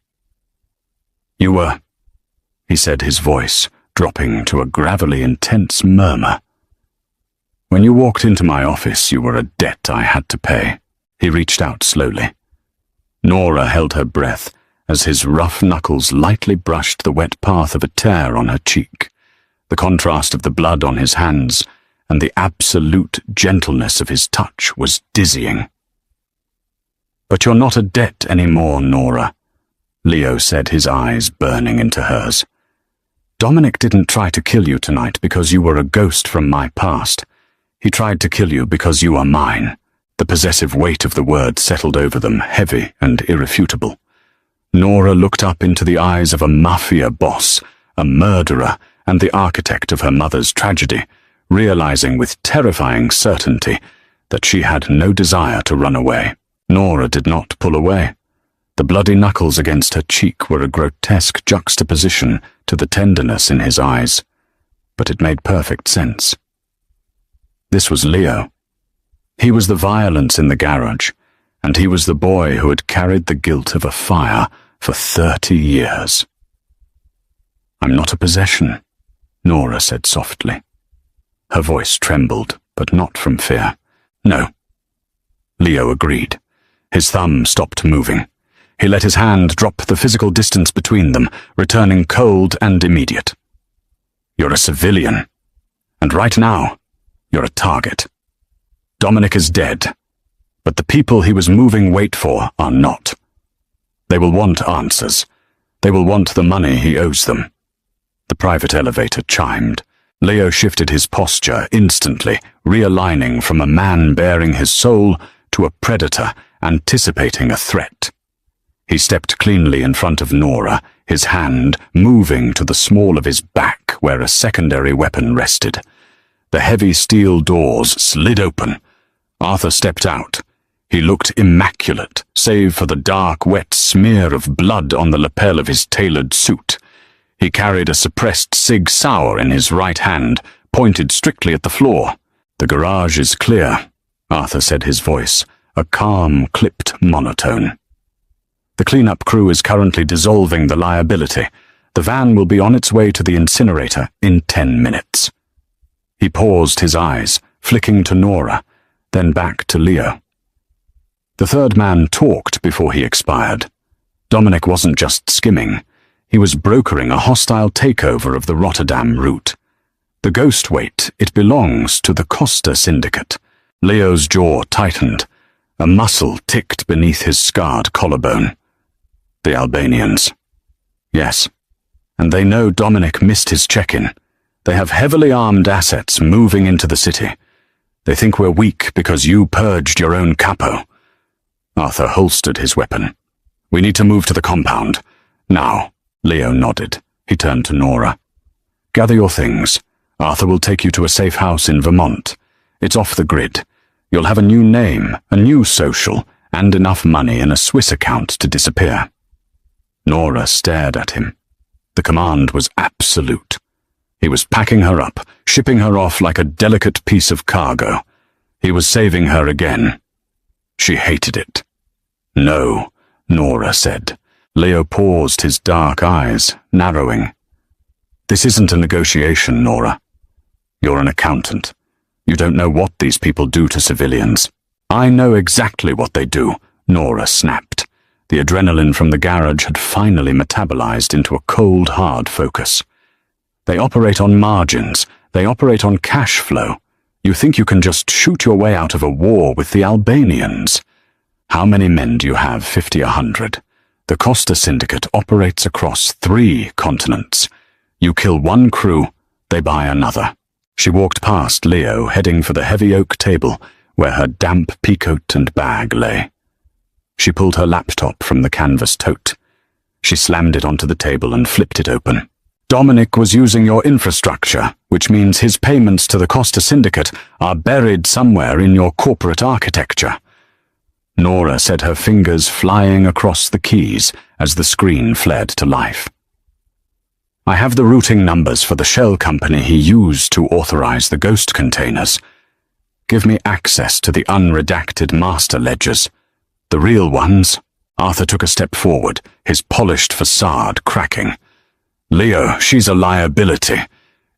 You were, he said, his voice dropping to a gravelly, intense murmur. When you walked into my office, you were a debt I had to pay. He reached out slowly. Nora held her breath as his rough knuckles lightly brushed the wet path of a tear on her cheek. The contrast of the blood on his hands and the absolute gentleness of his touch was dizzying. But you're not a debt anymore, Nora, Leo said, his eyes burning into hers. Dominic didn't try to kill you tonight because you were a ghost from my past. He tried to kill you because you are mine. The possessive weight of the word settled over them, heavy and irrefutable. Nora looked up into the eyes of a mafia boss, a murderer, and the architect of her mother's tragedy, realizing with terrifying certainty that she had no desire to run away. Nora did not pull away. The bloody knuckles against her cheek were a grotesque juxtaposition to the tenderness in his eyes, but it made perfect sense. This was Leo. He was the violence in the garage, and he was the boy who had carried the guilt of a fire for 30 years. "I'm not a possession," Nora said softly. Her voice trembled, but not from fear. "No." Leo agreed. His thumb stopped moving. He let his hand drop the physical distance between them, returning cold and immediate. "You're a civilian, and right now, you're a target. Dominic is dead, but the people he was moving weight for are not. They will want answers. They will want the money he owes them." The private elevator chimed. Leo shifted his posture instantly, realigning from a man bearing his soul to a predator anticipating a threat. He stepped cleanly in front of Nora, his hand moving to the small of his back where a secondary weapon rested. The heavy steel doors slid open. Arthur stepped out. He looked immaculate, save for the dark, wet smear of blood on the lapel of his tailored suit. He carried a suppressed Sig Sauer in his right hand, pointed strictly at the floor. "The garage is clear," Arthur said, his voice a calm, clipped monotone. "The cleanup crew is currently dissolving the liability. The van will be on its way to the incinerator in 10 minutes. He paused, his eyes flicking to Nora, then back to Leo. The third man talked before he expired. Dominic wasn't just skimming. He was brokering a hostile takeover of the Rotterdam route. The ghost weight, it belongs to the Costa Syndicate. Leo's jaw tightened. A muscle ticked beneath his scarred collarbone. The Albanians. Yes, and they know Dominic missed his check-in. They have heavily armed assets moving into the city. They think we're weak because you purged your own capo. Arthur holstered his weapon. "We need to move to the compound. Now." Leo nodded. He turned to Nora. "Gather your things. Arthur will take you to a safe house in Vermont. It's off the grid. You'll have a new name, a new social, and enough money in a Swiss account to disappear." Nora stared at him. The command was absolute. He was packing her up, shipping her off like a delicate piece of cargo. He was saving her again. She hated it. "No," Nora said. Leo paused, his dark eyes narrowing. "This isn't a negotiation, Nora. You're an accountant. You don't know what these people do to civilians." "I know exactly what they do," Nora snapped. The adrenaline from the garage had finally metabolized into a cold, hard focus. "They operate on margins. They operate on cash flow. You think you can just shoot your way out of a war with the Albanians? How many men do you have? 50, 100? The Costa Syndicate operates across 3 continents. You kill one crew, they buy another." She walked past Leo, heading for the heavy oak table where her damp peacoat and bag lay. She pulled her laptop from the canvas tote. She slammed it onto the table and flipped it open. "Dominic was using your infrastructure, which means his payments to the Costa Syndicate are buried somewhere in your corporate architecture." Nora said, her fingers flying across the keys as the screen flared to life. "I have the routing numbers for the shell company he used to authorize the ghost containers. Give me access to the unredacted master ledgers. The real ones." Arthur took a step forward, his polished facade cracking. "Leo, she's a liability.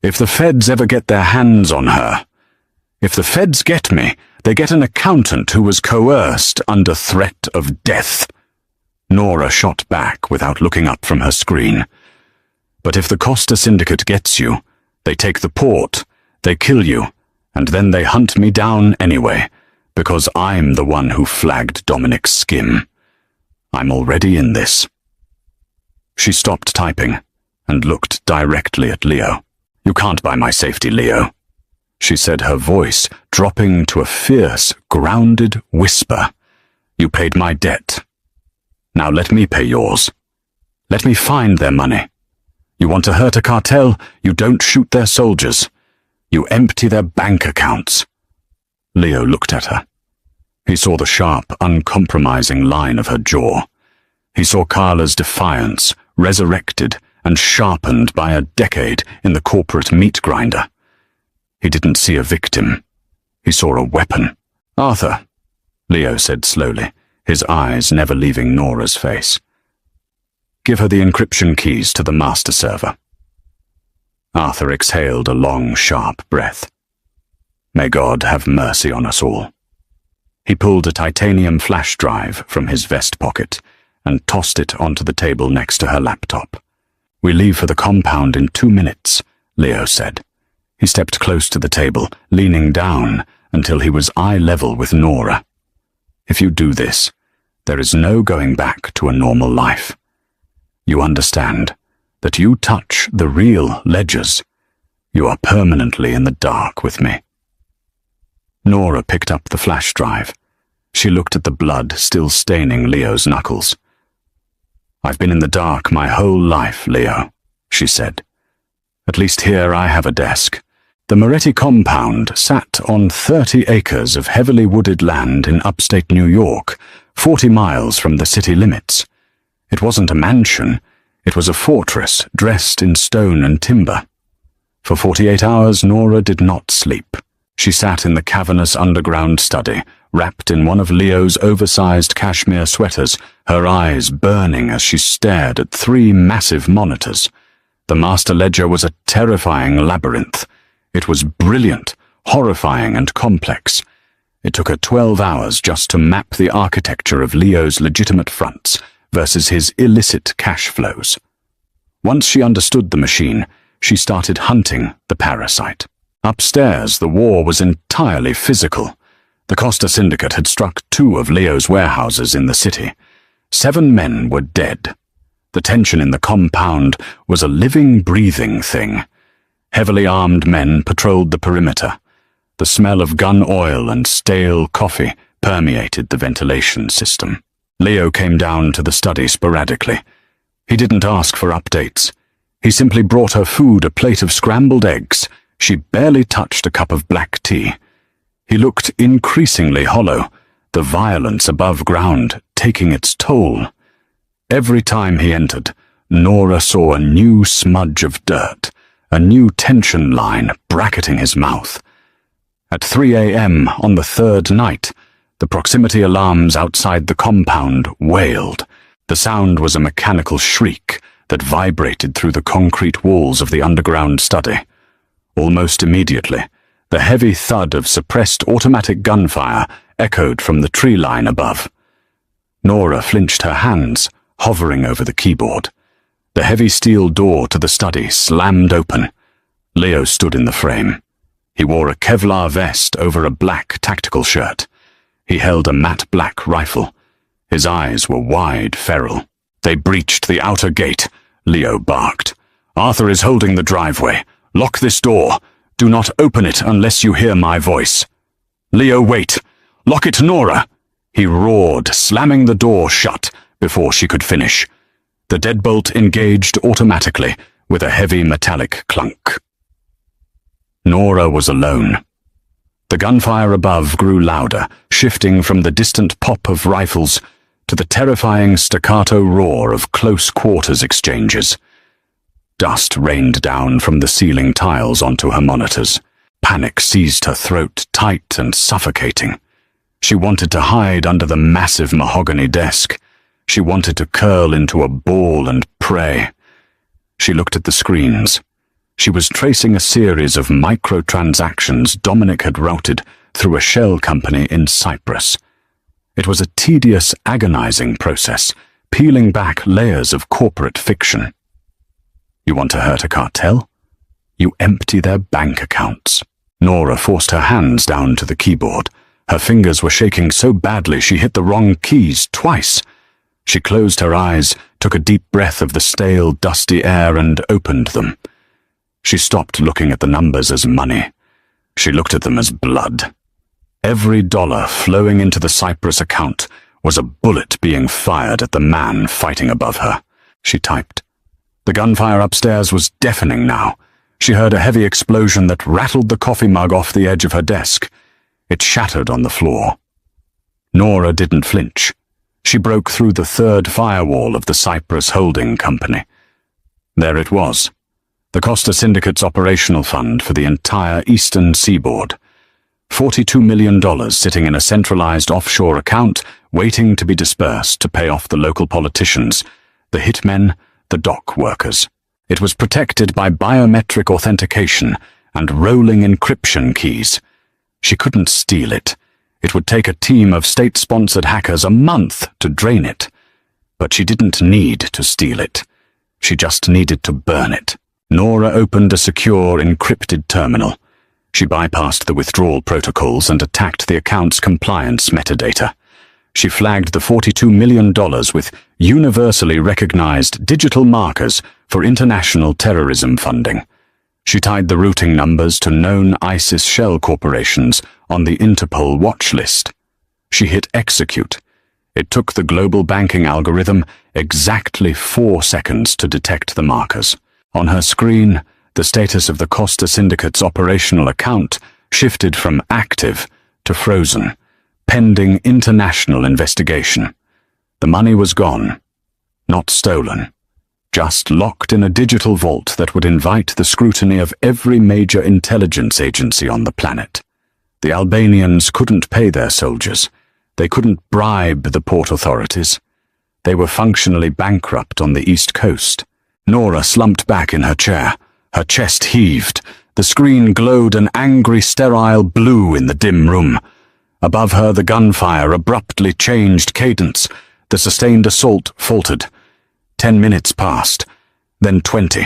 If the feds ever get their hands on her. If the feds get me, they get an accountant who was coerced under threat of death." Nora shot back without looking up from her screen. "But if the Costa Syndicate gets you, they take the port, they kill you, and then they hunt me down anyway, because I'm the one who flagged Dominic's skim. I'm already in this." She stopped typing and looked directly at Leo. "You can't buy my safety, Leo," she said, her voice dropping to a fierce, grounded whisper. "You paid my debt. Now let me pay yours. Let me find their money. You want to hurt a cartel, you don't shoot their soldiers. You empty their bank accounts. Leo looked at her. He saw the sharp, uncompromising line of her jaw. He saw Carla's defiance, resurrected and sharpened by a decade in the corporate meat grinder. He didn't see a victim. He saw a weapon. "Arthur," Leo said slowly, his eyes never leaving Nora's face. "Give her the encryption keys to the master server." Arthur exhaled a long, sharp breath. May God have mercy on us all. He pulled a titanium flash drive from his vest pocket and tossed it onto the table next to her laptop. "We leave for the compound in 2 minutes," Leo said. He stepped close to the table, leaning down until he was eye level with Nora. "If you do this, there is no going back to a normal life. You understand that you touch the real ledgers. You are permanently in the dark with me." Nora picked up the flash drive. She looked at the blood still staining Leo's knuckles. "I've been in the dark my whole life, Leo," she said. "At least here I have a desk." The Moretti compound sat on 30 acres of heavily wooded land in upstate New York, 40 miles from the city limits. It wasn't a mansion, it was a fortress dressed in stone and timber. For 48 hours Nora did not sleep. She sat in the cavernous underground study, wrapped in one of Leo's oversized cashmere sweaters, her eyes burning as she stared at 3 massive monitors. The master ledger was a terrifying labyrinth. It was brilliant, horrifying, and complex. It took her 12 hours just to map the architecture of Leo's legitimate fronts versus his illicit cash flows. Once she understood the machine, she started hunting the parasite. Upstairs, the war was entirely physical. The Costa Syndicate had struck 2 of Leo's warehouses in the city. 7 men were dead. The tension in the compound was a living, breathing thing. Heavily armed men patrolled the perimeter. The smell of gun oil and stale coffee permeated the ventilation system. Leo came down to the study sporadically. He didn't ask for updates. He simply brought her food, a plate of scrambled eggs. She barely touched a cup of black tea. He looked increasingly hollow, the violence above ground taking its toll. Every time he entered, Nora saw a new smudge of dirt, a new tension line bracketing his mouth. At 3 a.m. on the 3rd night, the proximity alarms outside the compound wailed. The sound was a mechanical shriek that vibrated through the concrete walls of the underground study. Almost immediately, the heavy thud of suppressed automatic gunfire echoed from the tree line above. Nora flinched her hands, hovering over the keyboard. The heavy steel door to the study slammed open. Leo stood in the frame. He wore a Kevlar vest over a black tactical shirt. He held a matte black rifle. His eyes were wide, feral. "They breached the outer gate," Leo barked. "Arthur is holding the driveway. Lock this door. Do not open it unless you hear my voice." "Leo, wait. Lock it, Nora," he roared, slamming the door shut before she could finish. The deadbolt engaged automatically with a heavy metallic clunk. Nora was alone. The gunfire above grew louder, shifting from the distant pop of rifles to the terrifying staccato roar of close-quarters exchanges. Dust rained down from the ceiling tiles onto her monitors. Panic seized her throat, tight and suffocating. She wanted to hide under the massive mahogany desk. She wanted to curl into a ball and pray. She looked at the screens. She was tracing a series of microtransactions Dominic had routed through a shell company in Cyprus. It was a tedious, agonizing process, peeling back layers of corporate fiction. You want to hurt a cartel? You empty their bank accounts. Nora forced her hands down to the keyboard. Her fingers were shaking so badly she hit the wrong keys twice. She closed her eyes, took a deep breath of the stale, dusty air and opened them. She stopped looking at the numbers as money. She looked at them as blood. Every dollar flowing into the Cyprus account was a bullet being fired at the man fighting above her. She typed. The gunfire upstairs was deafening now. She heard a heavy explosion that rattled the coffee mug off the edge of her desk. It shattered on the floor. Nora didn't flinch. She broke through the third firewall of the Cyprus Holding Company. There it was, the Costa Syndicate's operational fund for the entire eastern seaboard. $42 million sitting in a centralized offshore account, waiting to be dispersed to pay off the local politicians, the hitmen, the dock workers. It was protected by biometric authentication and rolling encryption keys. She couldn't steal it. It would take a team of state-sponsored hackers a month to drain it. But she didn't need to steal it. She just needed to burn it. Nora opened a secure, encrypted terminal. She bypassed the withdrawal protocols and attacked the account's compliance metadata. She flagged the $42 million with universally recognized digital markers for international terrorism funding. She tied the routing numbers to known ISIS shell corporations on the Interpol watch list. She hit execute. It took the global banking algorithm exactly 4 seconds to detect the markers. On her screen, the status of the Costa Syndicate's operational account shifted from active to frozen, pending international investigation. The money was gone, not stolen. Just locked in a digital vault that would invite the scrutiny of every major intelligence agency on the planet. The Albanians couldn't pay their soldiers. They couldn't bribe the port authorities. They were functionally bankrupt on the East Coast. Nora slumped back in her chair. Her chest heaved. The screen glowed an angry, sterile blue in the dim room. Above her, the gunfire abruptly changed cadence. The sustained assault faltered. 10 minutes passed, then 20.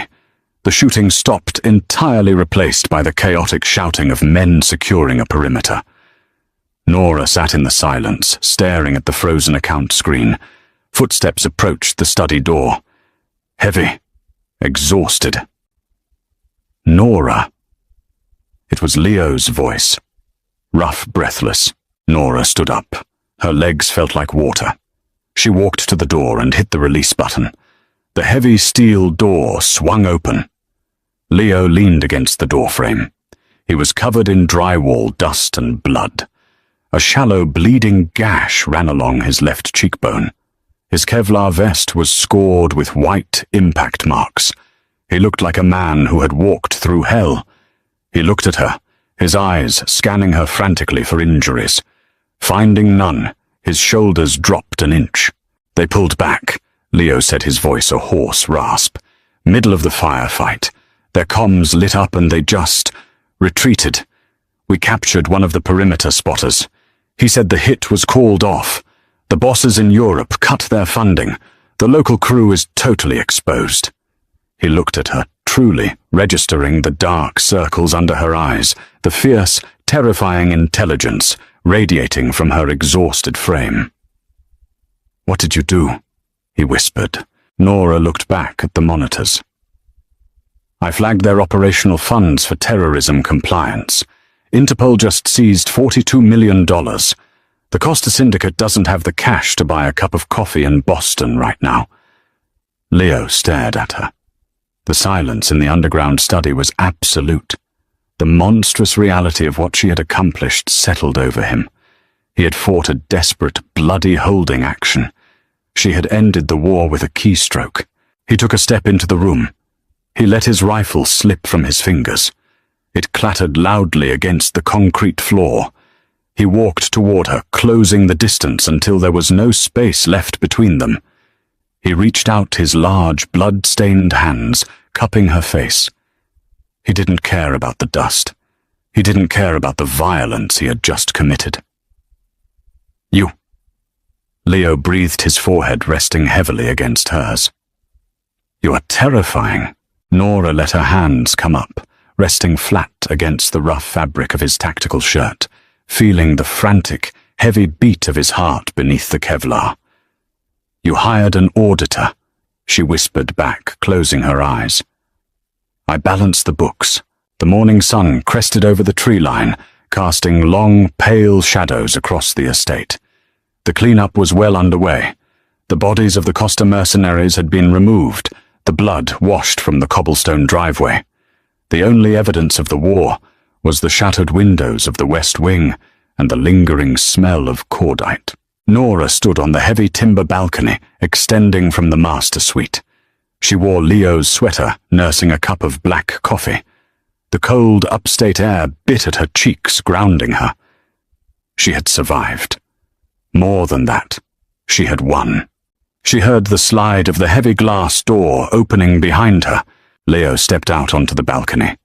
The shooting stopped, entirely replaced by the chaotic shouting of men securing a perimeter. Nora sat in the silence, staring at the frozen account screen. Footsteps approached the study door. Heavy, exhausted. Nora. It was Leo's voice. Rough, breathless. Nora stood up. Her legs felt like water. She walked to the door and hit the release button. The heavy steel door swung open. Leo leaned against the doorframe. He was covered in drywall dust and blood. A shallow, bleeding gash ran along his left cheekbone. His Kevlar vest was scored with white impact marks. He looked like a man who had walked through hell. He looked at her, his eyes scanning her frantically for injuries. Finding none, his shoulders dropped an inch. They pulled back. Leo said, his voice a hoarse rasp. Middle of the firefight. Their comms lit up and they just retreated. We captured one of the perimeter spotters. He said the hit was called off. The bosses in Europe cut their funding. The local crew is totally exposed. He looked at her, truly registering the dark circles under her eyes, the fierce, terrifying intelligence radiating from her exhausted frame. "What did you do?" he whispered. Nora looked back at the monitors. "I flagged their operational funds for terrorism compliance. Interpol just seized $42 million. The Costa Syndicate doesn't have the cash to buy a cup of coffee in Boston right now." Leo stared at her. The silence in the underground study was absolute. The monstrous reality of what she had accomplished settled over him. He had fought a desperate, bloody holding action. She had ended the war with a keystroke. He took a step into the room. He let his rifle slip from his fingers. It clattered loudly against the concrete floor. He walked toward her, closing the distance until there was no space left between them. He reached out his large, blood-stained hands, cupping her face. He didn't care about the dust. He didn't care about the violence he had just committed. "You." Leo breathed, his forehead resting heavily against hers. "You are terrifying." Nora let her hands come up, resting flat against the rough fabric of his tactical shirt, feeling the frantic, heavy beat of his heart beneath the Kevlar. "You hired an auditor," she whispered back, closing her eyes. "I balanced the books." The morning sun crested over the tree line, casting long, pale shadows across the estate. The cleanup was well underway. The bodies of the Costa mercenaries had been removed, the blood washed from the cobblestone driveway. The only evidence of the war was the shattered windows of the West Wing and the lingering smell of cordite. Nora stood on the heavy timber balcony extending from the master suite. She wore Leo's sweater, nursing a cup of black coffee. The cold upstate air bit at her cheeks, grounding her. She had survived. More than that, she had won. She heard the slide of the heavy glass door opening behind her. Leo stepped out onto the balcony.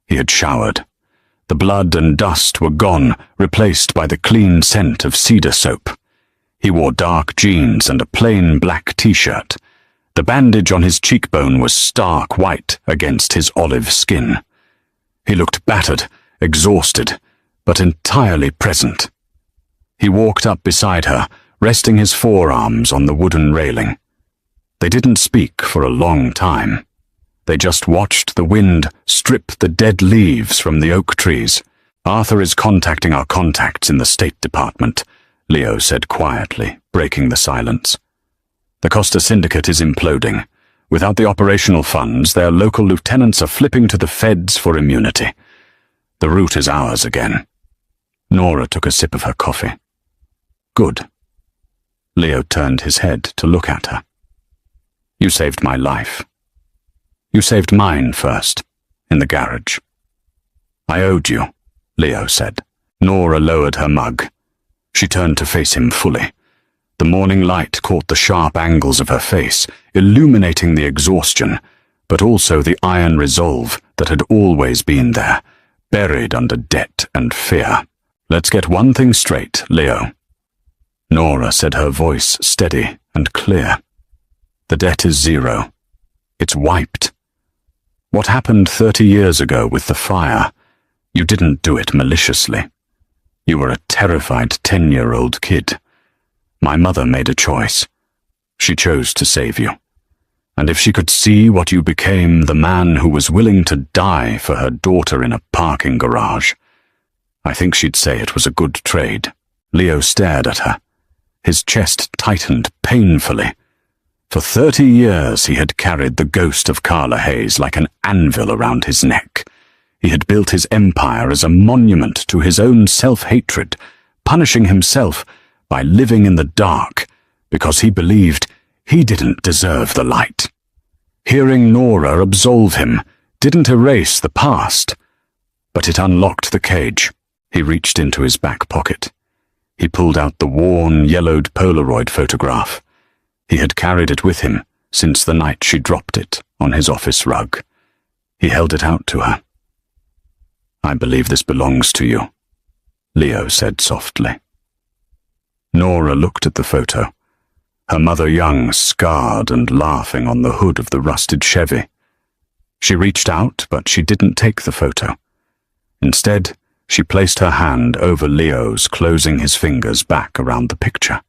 He had showered. The blood and dust were gone, replaced by the clean scent of cedar soap. He wore dark jeans and a plain black t-shirt. The bandage on his cheekbone was stark white against his olive skin. He looked battered, exhausted, but entirely present. He walked up beside her, resting his forearms on the wooden railing. They didn't speak for a long time. They just watched the wind strip the dead leaves from the oak trees. "Arthur is contacting our contacts in the State Department," Leo said quietly, breaking the silence. "The Costa Syndicate is imploding. Without the operational funds, their local lieutenants are flipping to the feds for immunity. The route is ours again." Nora took a sip of her coffee. "Good." Leo turned his head to look at her. "You saved my life. You saved mine first, in the garage." "I owed you," Leo said. Nora lowered her mug. She turned to face him fully. The morning light caught the sharp angles of her face, illuminating the exhaustion, but also the iron resolve that had always been there, buried under debt and fear. "Let's get one thing straight, Leo." Nora said, her voice steady and clear. "The debt is zero. It's wiped. What happened 30 years ago with the fire, you didn't do it maliciously. You were a terrified 10-year-old kid. My mother made a choice. She chose to save you. And if she could see what you became, the man who was willing to die for her daughter in a parking garage, I think she'd say it was a good trade." Leo stared at her. His chest tightened painfully. For 30 years he had carried the ghost of Carla Hayes like an anvil around his neck. He had built his empire as a monument to his own self-hatred, punishing himself by living in the dark because he believed he didn't deserve the light. Hearing Nora absolve him didn't erase the past, but it unlocked the cage. He reached into his back pocket. He pulled out the worn, yellowed Polaroid photograph. He had carried it with him since the night she dropped it on his office rug. He held it out to her. "I believe this belongs to you," Leo said softly. Nora looked at the photo, her mother young, scarred and laughing on the hood of the rusted Chevy. She reached out, but she didn't take the photo. Instead, she placed her hand over Leo's, closing his fingers back around the picture.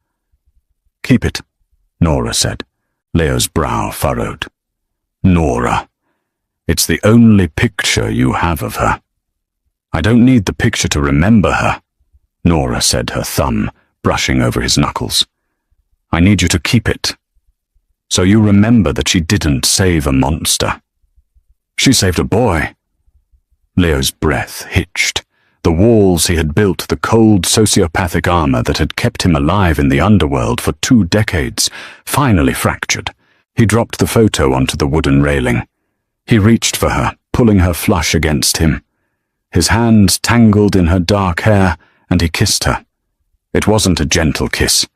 "Keep it," Nora said. Leo's brow furrowed. "Nora, it's the only picture you have of her." "I don't need the picture to remember her," Nora said, her thumb brushing over his knuckles. "I need you to keep it, so you remember that she didn't save a monster. She saved a boy." Leo's breath hitched. The walls he had built, the cold sociopathic armor that had kept him alive in the underworld for 2 decades, finally fractured. He dropped the photo onto the wooden railing. He reached for her, pulling her flush against him. His hands tangled in her dark hair, and he kissed her. It wasn't a gentle kiss.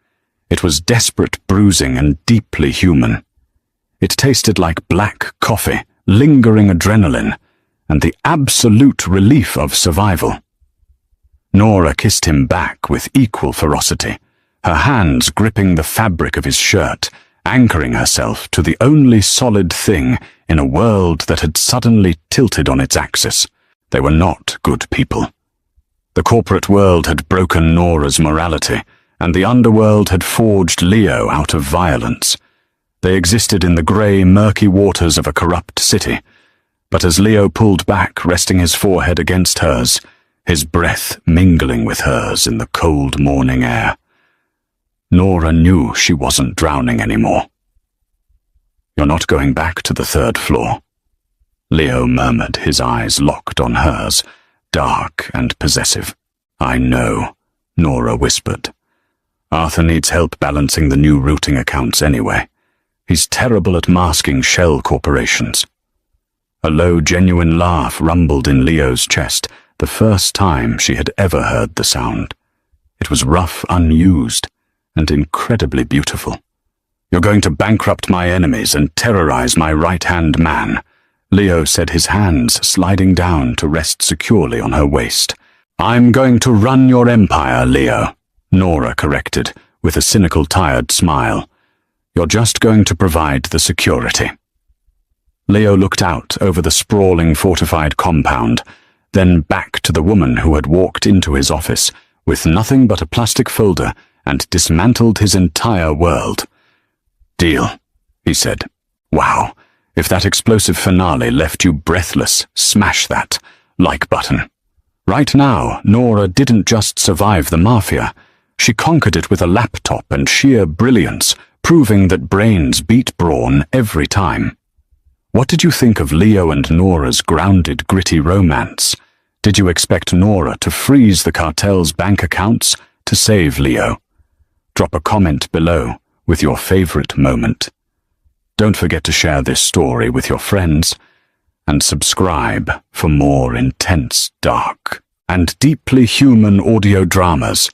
It was desperate bruising and deeply human. It tasted like black coffee, lingering adrenaline, and the absolute relief of survival. Nora kissed him back with equal ferocity, her hands gripping the fabric of his shirt, anchoring herself to the only solid thing in a world that had suddenly tilted on its axis. They were not good people. The corporate world had broken Nora's morality, and the underworld had forged Leo out of violence. They existed in the grey, murky waters of a corrupt city, but as Leo pulled back, resting his forehead against hers, his breath mingling with hers in the cold morning air, Nora knew she wasn't drowning anymore. "You're not going back to the 3rd floor," Leo murmured, his eyes locked on hers, dark and possessive. "I know," Nora whispered. Arthur needs help balancing the new routing accounts anyway. He's terrible at masking shell corporations. A low, genuine laugh rumbled in Leo's chest, the first time she had ever heard the sound. It was rough, unused, and incredibly beautiful. You're going to bankrupt my enemies and terrorize my right-hand man, Leo said, his hands sliding down to rest securely on her waist. I'm going to run your empire, Leo, Nora corrected, with a cynical, tired smile. You're just going to provide the security. Leo looked out over the sprawling fortified compound, then back to the woman who had walked into his office with nothing but a plastic folder and dismantled his entire world. Deal, he said. Wow, if that explosive finale left you breathless, smash that like button. Right now, Nora didn't just survive the Mafia. She conquered it with a laptop and sheer brilliance, proving that brains beat brawn every time. What did you think of Leo and Nora's grounded, gritty romance? Did you expect Nora to freeze the cartel's bank accounts to save Leo? Drop a comment below with your favorite moment. Don't forget to share this story with your friends and subscribe for more intense, dark, and deeply human audio dramas